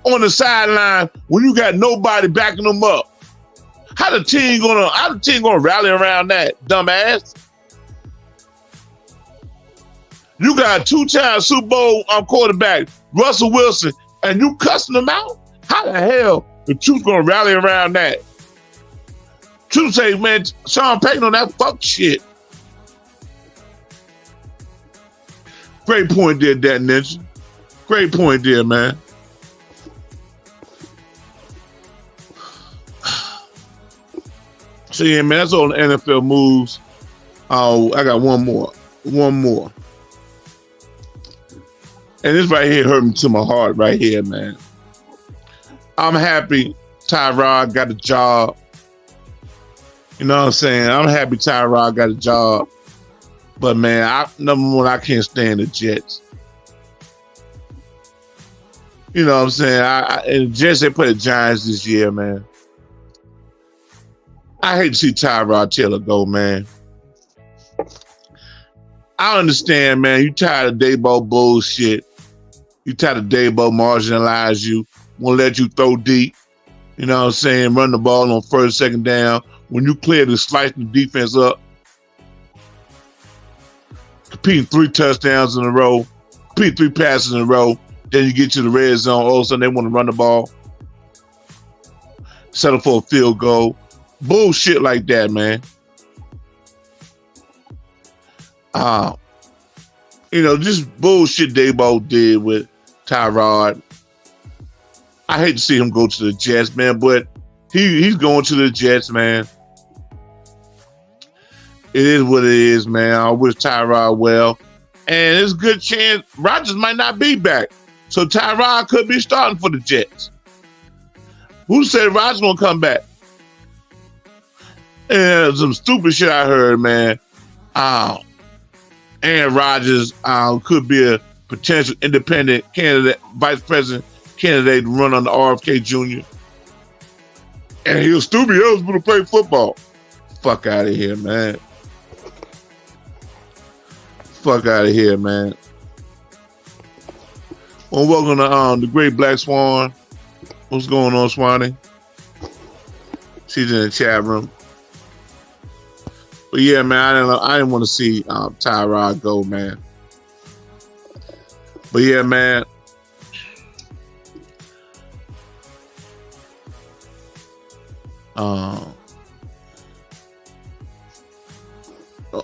on the sideline when you got nobody backing them up. How the team gonna rally around that, dumbass? You got a 2-time Super Bowl quarterback, Russell Wilson, and you cussing him out? How the hell the truth gonna rally around that? Truth say, man, Sean Payton on that fuck shit. Great point there, that ninja. Great point there, man. So yeah, man, that's all the NFL moves. I got one more. And this right here hurt me to my heart right here, man. I'm happy Tyrod got a job. You know what I'm saying? I'm happy Tyrod got a job. But man, number one, I can't stand the Jets. You know what I'm saying? And Jets, they play the Giants this year, man. I hate to see Tyrod Taylor go, man. I understand, man. You tired of Dabo bullshit. You tired of Dabo marginalize you. Won't let you throw deep. You know what I'm saying? Run the ball on first, second down. When you clear to slice the defense up. Competing 3 touchdowns in a row. Compete 3 passes in a row. Then you get to the red zone. All of a sudden, they want to run the ball. Settle for a field goal. Bullshit like that, man. Just bullshit Dabo did with Tyrod. I hate to see him go to the Jets, man, but he's going to the Jets, man. It is what it is, man. I wish Tyrod well. And there's a good chance Rodgers might not be back. So Tyrod could be starting for the Jets. Who said Rodgers gonna come back? And some stupid shit I heard, man. Aaron Rodgers could be a potential independent candidate, vice president candidate to run on the RFK Jr. And he was stupid eligible to play football. Fuck out of here, man. Fuck out of here, man. Well, welcome to the Great Black Swan. What's going on, Swanee? She's in the chat room. But yeah, man, I didn't want to see Tyrod go, man. But yeah, man.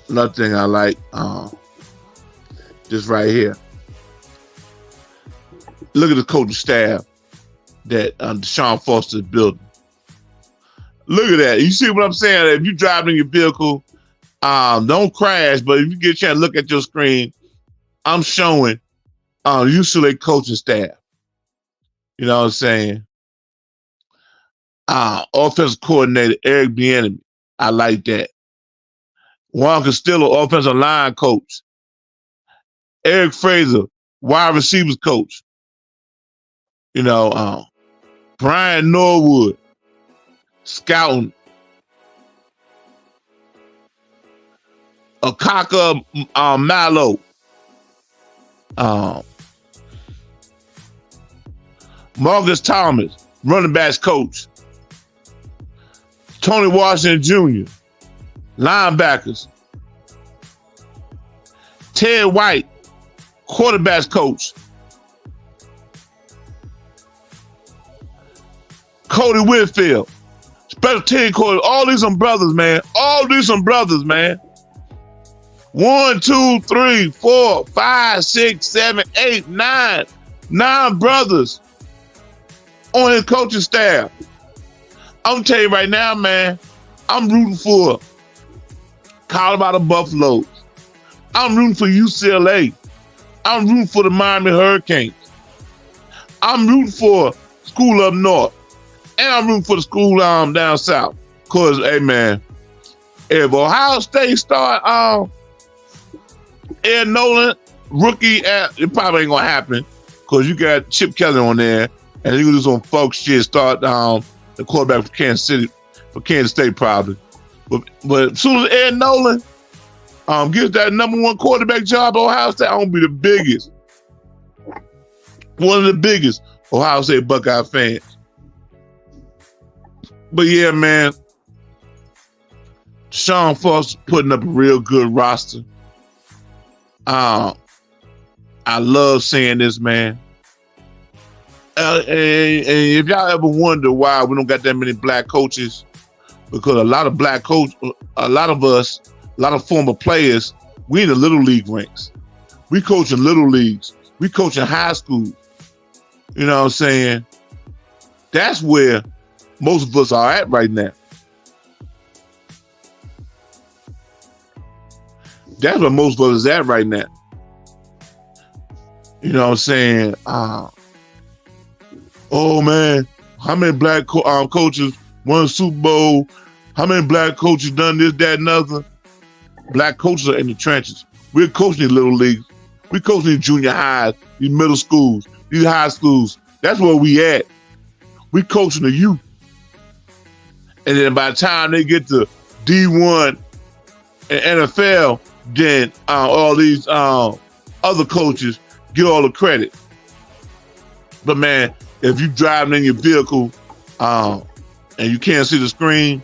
Another thing I like, this right here. Look at the coaching staff that Deshaun Foster's building. Look at that. You see what I'm saying? If you drive in your vehicle, don't crash, but if you get a chance to look at your screen, I'm showing UCLA coaching staff. You know what I'm saying? Offensive coordinator Eric Bieniemy. I like that. Juan Castillo, offensive line coach. Eric Fraser, wide receivers coach. You know, Brian Norwood, scouting. Akaka Mallow. Marcus Thomas, running backs coach. Tony Washington Jr., linebackers. Ted White, quarterbacks coach. Cody Whitfield, special team coach. All these some brothers, man. All these some brothers, man. 1, 2, 3, 4, 5, 6, 7, 8, 9. 9 brothers on his coaching staff. I'm telling you right now, man, I'm rooting for Colorado Buffaloes. I'm rooting for UCLA. I'm rooting for the Miami Hurricanes. I'm rooting for school up north. And I'm rooting for the school down south. Because, hey, man, if Ohio State start Ed Nolan, rookie, it probably ain't going to happen because you got Chip Kelly on there and you can do some folk shit, start the quarterback for Kansas State probably. But as soon as Ed Nolan gets that #1 quarterback job at Ohio State, I'm going to be the biggest. One of the biggest Ohio State Buckeye fans. But yeah, man, Deshaun Foster putting up a real good roster. I love seeing this, man. And if y'all ever wonder why we don't got that many black coaches, because a lot of black coach, a lot of us, a lot of former players, we in the little league ranks. We coach in little leagues. We coach in high school. You know what I'm saying? That's where most of us are at right now. That's where most of us is at right now. You know what I'm saying? Oh, man, how many black coaches won a Super Bowl? How many black coaches done this, that, and other? Black coaches are in the trenches. We're coaching in little leagues. We're coaching in junior highs, these middle schools, these high schools. That's where we at. We coaching the youth. And then by the time they get to D1 and NFL, then all these other coaches get all the credit. But man, if you driving in your vehicle and you can't see the screen,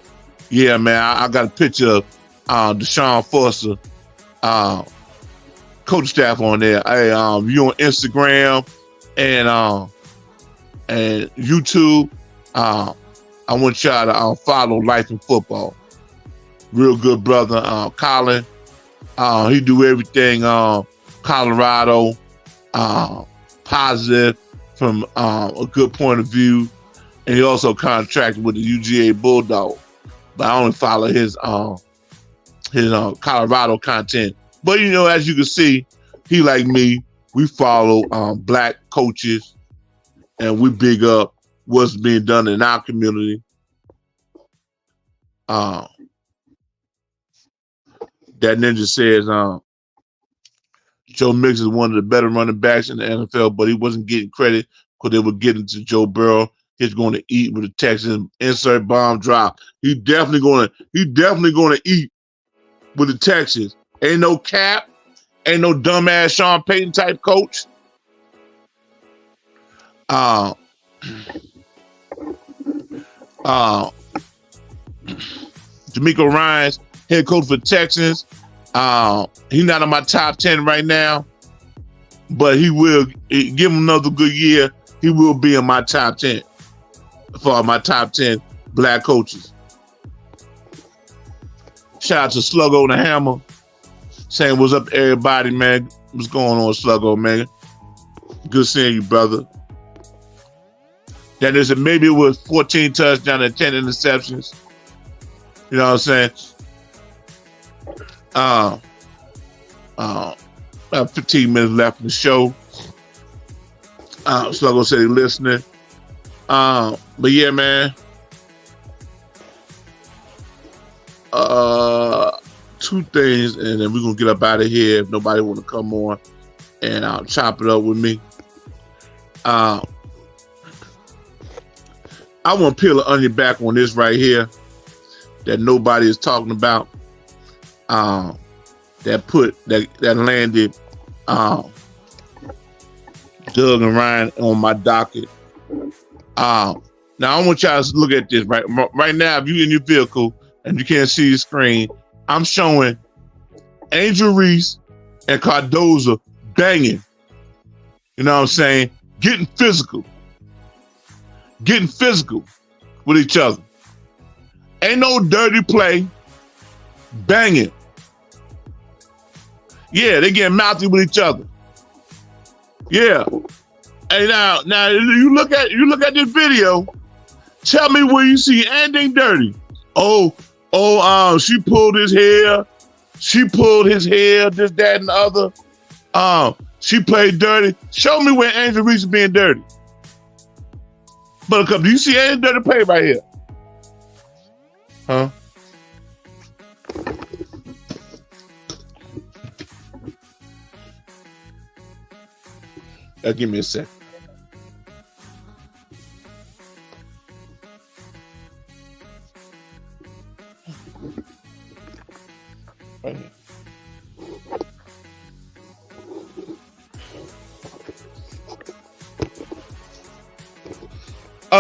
yeah, man, I got a picture of Deshaun Foster, coach staff on there. Hey, you on Instagram and YouTube. I want y'all to follow Life in Football. Real good brother, Colin. He do everything Colorado, positive from a good point of view, and he also contracted with the UGA Bulldog. But I only follow his Colorado content. But you know, as you can see, he like me. We follow black coaches, and we big up what's being done in our community. That ninja says Joe Mix is one of the better running backs in the NFL, but he wasn't getting credit because they were getting to Joe Burrow. He's going to eat with the Texans. Insert bomb drop. He definitely going to eat with the Texans. Ain't no cap. Ain't no dumbass Sean Payton type coach. D'Amico Ryans, head coach for Texans. He's not on my top 10 right now, but he will give him another good year. He will be in my top 10 for my top 10 black coaches. Shout out to Sluggo the Hammer, saying what's up, everybody, man. What's going on, Sluggo, man? Good seeing you, brother. Then there's maybe it was 14 touchdowns and 10 interceptions. You know what I'm saying? About 15 minutes left in the show. Sluggo said he's listening. But yeah, man. Two things, and then we're gonna get up out of here if nobody want to come on and chop it up with me. I want to peel the onion back on this right here that nobody is talking about. That landed Doug and Ryan on my docket. Now I want y'all to look at this right now. If you're in your vehicle and you can't see the screen, I'm showing Angel Reese and Cardoza banging. You know what I'm saying? Getting physical with each other. Ain't no dirty play. Banging. Yeah, they getting mouthy with each other. Yeah. Hey, now you look at this video. Tell me where you see anything dirty. She pulled his hair. She pulled his hair. This, that, and the other. She played dirty. Show me where Angel Reese is being dirty. Buttercup, do you see any dirty play right here? Huh? Give me a sec. Right here.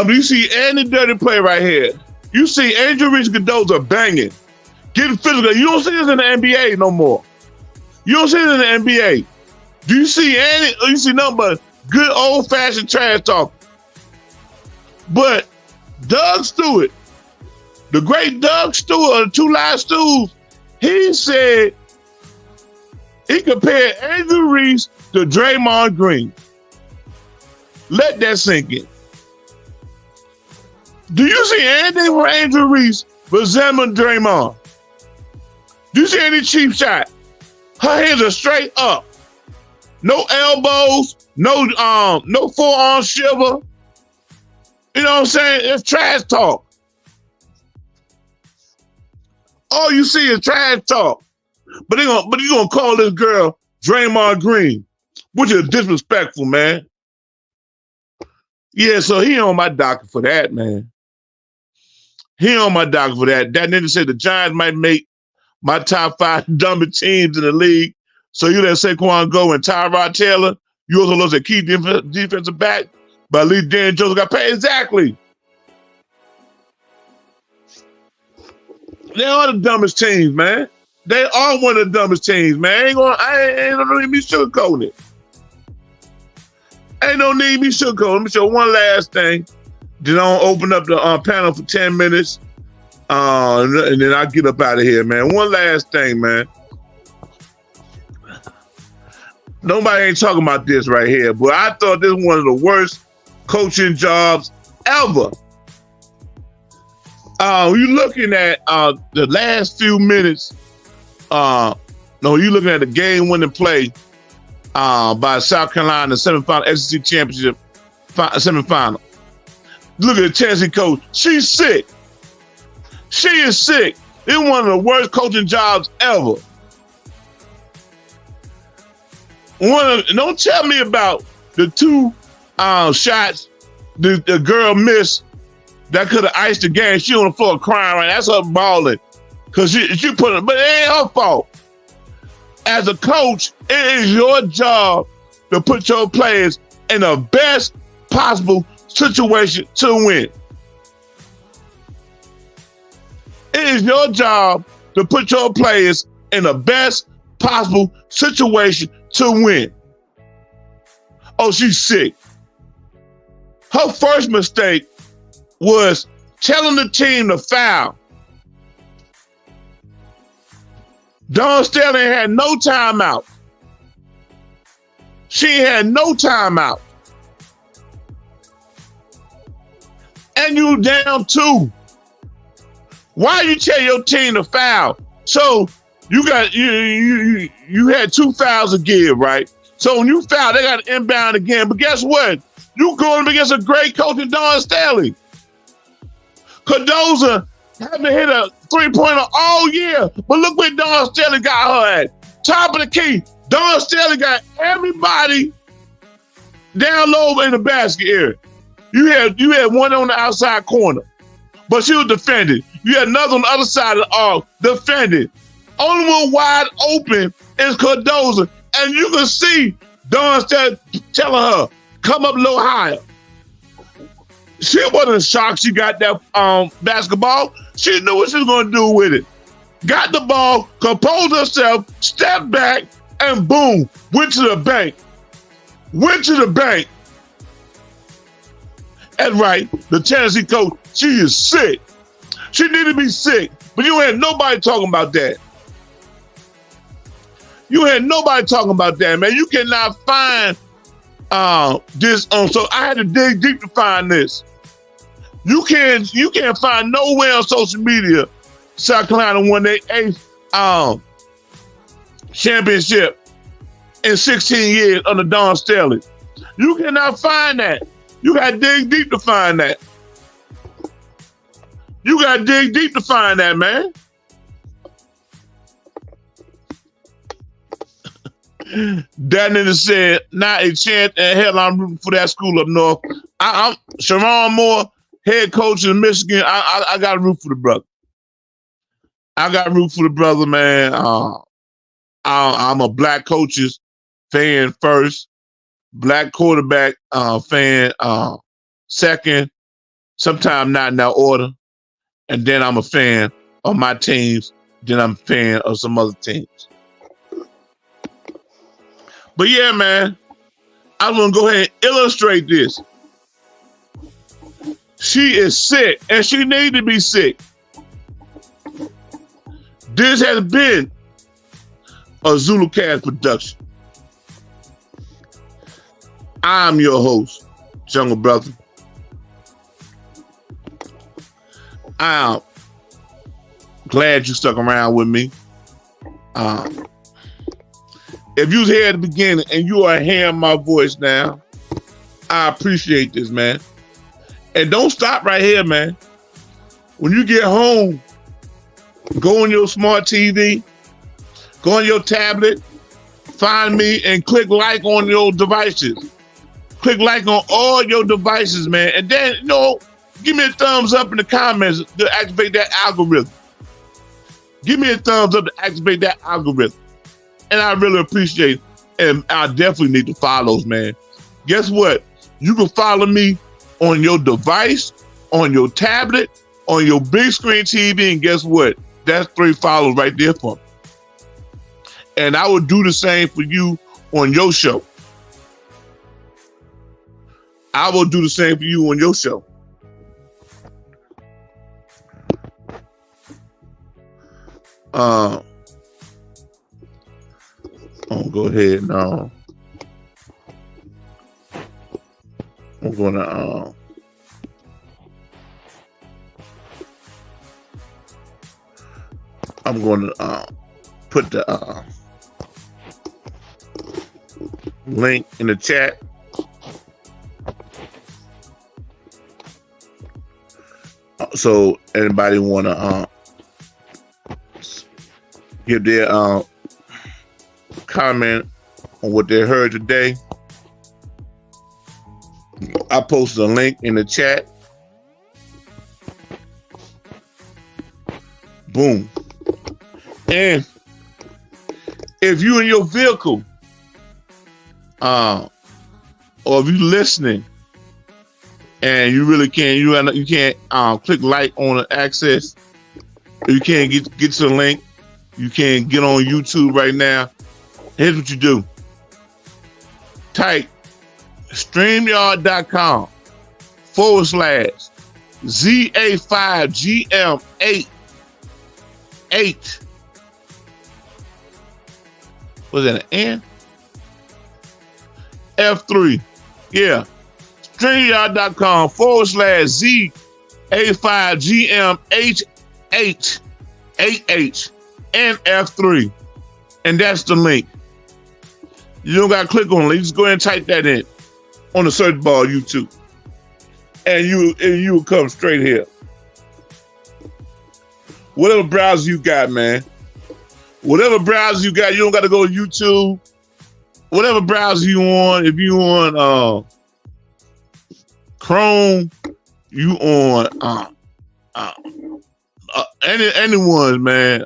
Do you see any dirty play right here? You see Angel Reese Cardoza banging, getting physical. You don't see this in the NBA no more. You don't see it in the NBA. Do you see you see nothing but good old-fashioned trash talk? But Doug Stewart, the great Doug Stewart of Two Live Stews, he said he compared Angel Reese to Draymond Green. Let that sink in. Do you see anything from Angel Reese resembling Draymond? Do you see any cheap shot? Her hands are straight up. No elbows, no forearm shiver. You know what I'm saying? It's trash talk. All you see is trash talk. But you're gonna call this girl Draymond Green, which is disrespectful, man. Yeah, so he on my docket for that, man. He on my docket for that. That nigga said the Giants might make my top 5 dumbest teams in the league. So you let Saquon go and Tyrod Taylor. You also lost a key defensive back, but at least Dan Joseph got paid. Exactly. They are the dumbest teams, man. They are one of the dumbest teams, man. I ain't gonna be sugarcoating it. Ain't no need me sugarcoating. Let me show one last thing. Then I'll open up the panel for 10 minutes. And then I'll get up out of here, man. One last thing, man. Nobody ain't talking about this right here, but I thought this was one of the worst coaching jobs ever. You're looking at the last few minutes. You're looking at the game-winning play by South Carolina in the semifinal SEC championship semifinal. Look at the Tennessee coach. She's sick. She is sick. It's one of the worst coaching jobs ever. Don't tell me about the 2 shots the girl missed that could have iced the game. She on the floor crying right now. That's her balling. Because she put it, but it ain't her fault. As a coach, it is your job to put your players in the best possible situation to win. It is your job to put your players in the best possible situation to win. Oh, she's sick. Her first mistake was telling the team to foul. Dawn Staley had no timeout. She had no timeout. And you down 2. Why you tell your team to foul? So you had 2 fouls to give, right? So when you foul, they got to inbound again. But guess what? You going against a great coach in Dawn Staley. Cardoza haven't hit a 3-pointer all year, but look where Dawn Staley got her at. Top of the key. Dawn Staley got everybody down low in the basket area. You had one on the outside corner, but she was defended. You had another on the other side of the arc, defended. Only one wide open is Cardoza, and you can see Dawn Staley telling her, come up a little higher. She wasn't shocked she got that basketball. She knew what she was going to do with it. Got the ball, composed herself, stepped back, and boom, went to the bank. Went to the bank. That's right, the Tennessee coach, she is sick. She need to be sick, but you had nobody talking about that. You had nobody talking about that, man. You cannot find this. So I had to dig deep to find this. You can't find nowhere on social media South Carolina won their 8th championship in 16 years under Dawn Staley. You cannot find that. You got to dig deep to find that. You got to dig deep to find that, man. That nigga said, not a chance in hell I'm rooting for that school up north. I'm Sharon Moore, head coach in Michigan. I got to root for the brother. I got to root for the brother, man. I'm a black coaches fan first, black quarterback fan second, sometimes not in that order. And then I'm a fan of my teams. Then I'm a fan of some other teams. But yeah, man, I was going to go ahead and illustrate this. She is sick, and she needs to be sick. This has been a ZuluCast production. I'm your host, Jungle Brother. I'm glad you stuck around with me. If you was here at the beginning and you are hearing my voice now, I appreciate this, man. And don't stop right here, man. When you get home, go on your smart TV, go on your tablet, find me and click like on your devices. Click like on all your devices, man. And then, give me a thumbs up in the comments to activate that algorithm. Give me a thumbs up to activate that algorithm. And I really appreciate it. And I definitely need the follows, man. Guess what? You can follow me on your device, on your tablet, on your big screen TV, and guess what? That's 3 follows right there for me. And I will do the same for you on your show. I will do the same for you on your show. I'll go ahead now. I'm gonna put the link in the chat. So anybody wanna give their comment on what they heard today, I posted a link in the chat. Boom. And if you in your vehicle, or if you listening, and you really can't, you can't click like on the access, you can't get to the link, you can't get on YouTube right now. Here's what you do. Type StreamYard.com /ZA5GM8. Was that an N? F3. Yeah. StreamYard.com /ZA5GM8 and F3. And that's the link. You don't gotta click on it. You just go ahead and type that in on the search bar of YouTube. And you will come straight here. Whatever browser you got, man. Whatever browser you got, you don't gotta go to YouTube. Whatever browser you on, if you on Chrome, you on anyone, man.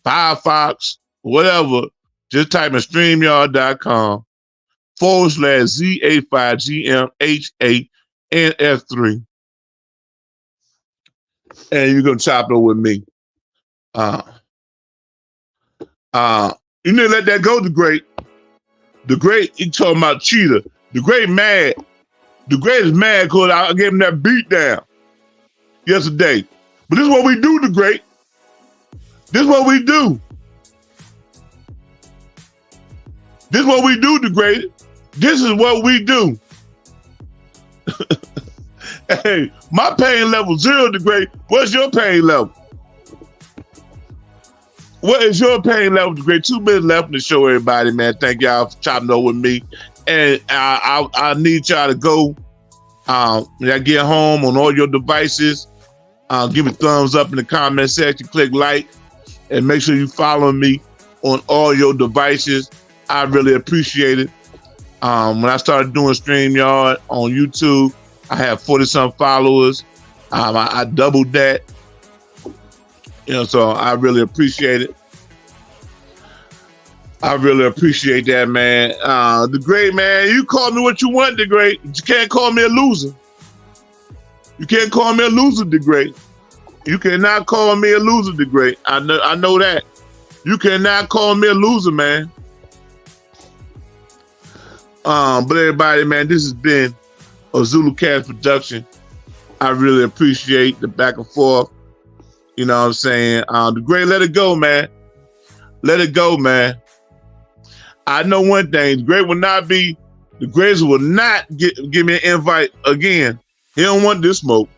Firefox, whatever. Just type in StreamYard.com /ZA5GMH8NF3. And you're going to chop it with me. You need to let that go, the great. The great, he talking about cheater. The great mad. The great is mad because I gave him that beat down yesterday. But this is what we do, the great. This is what we do. This is what we do, the great. This is what we do. Hey, my pain level 0, the great. What's your pain level? What is your pain level, the great? 2 minutes left in the show, everybody, man. Thank y'all for chopping up with me. And I need y'all to go. When I get home on all your devices, give a thumbs up in the comment section, click like, and make sure you follow me on all your devices. I really appreciate it. When I started doing StreamYard on YouTube, I have 40-some followers. I doubled that. So I really appreciate it. I really appreciate that, man. The great, man, you call me what you want, the great. You can't call me a loser. You can't call me a loser, the great. You cannot call me a loser, the great. I know that. You cannot call me a loser, man. But everybody, man, this has been a ZuluCast production. I really appreciate the back and forth. You know what I'm saying? The great, let it go, man. Let it go, man. I know one thing, the great will not be, the greatest will not give me an invite again. He don't want this smoke.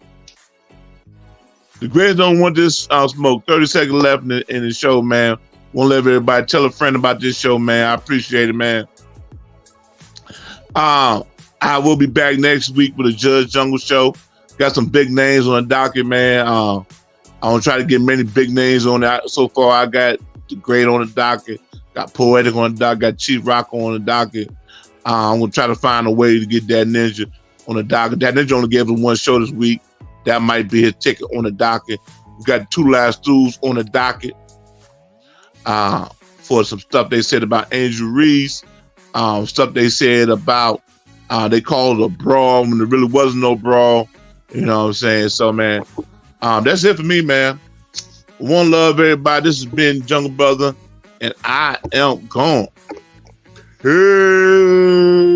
The greatest don't want this smoke. 30 seconds left in the show, man. Want to let everybody tell a friend about this show, man. I appreciate it, man. I will be back next week with a Judge Jungle show. Got some big names on the docket, man. I'm going to try to get many big names on that. So far, I got the great on the docket. Got Poetic on the docket. Got Chief Rock on the docket. I'm gonna try to find a way to get that ninja on the docket. That ninja only gave us one show this week. That might be his ticket on the docket. We got two last stools on the docket for some stuff they said about Angel Reese, stuff they said about they called it a brawl when there really wasn't no brawl. You know what I'm saying? So, man, that's it for me, man. One love, everybody. This has been Jungle Brother, and I am gone. Hey.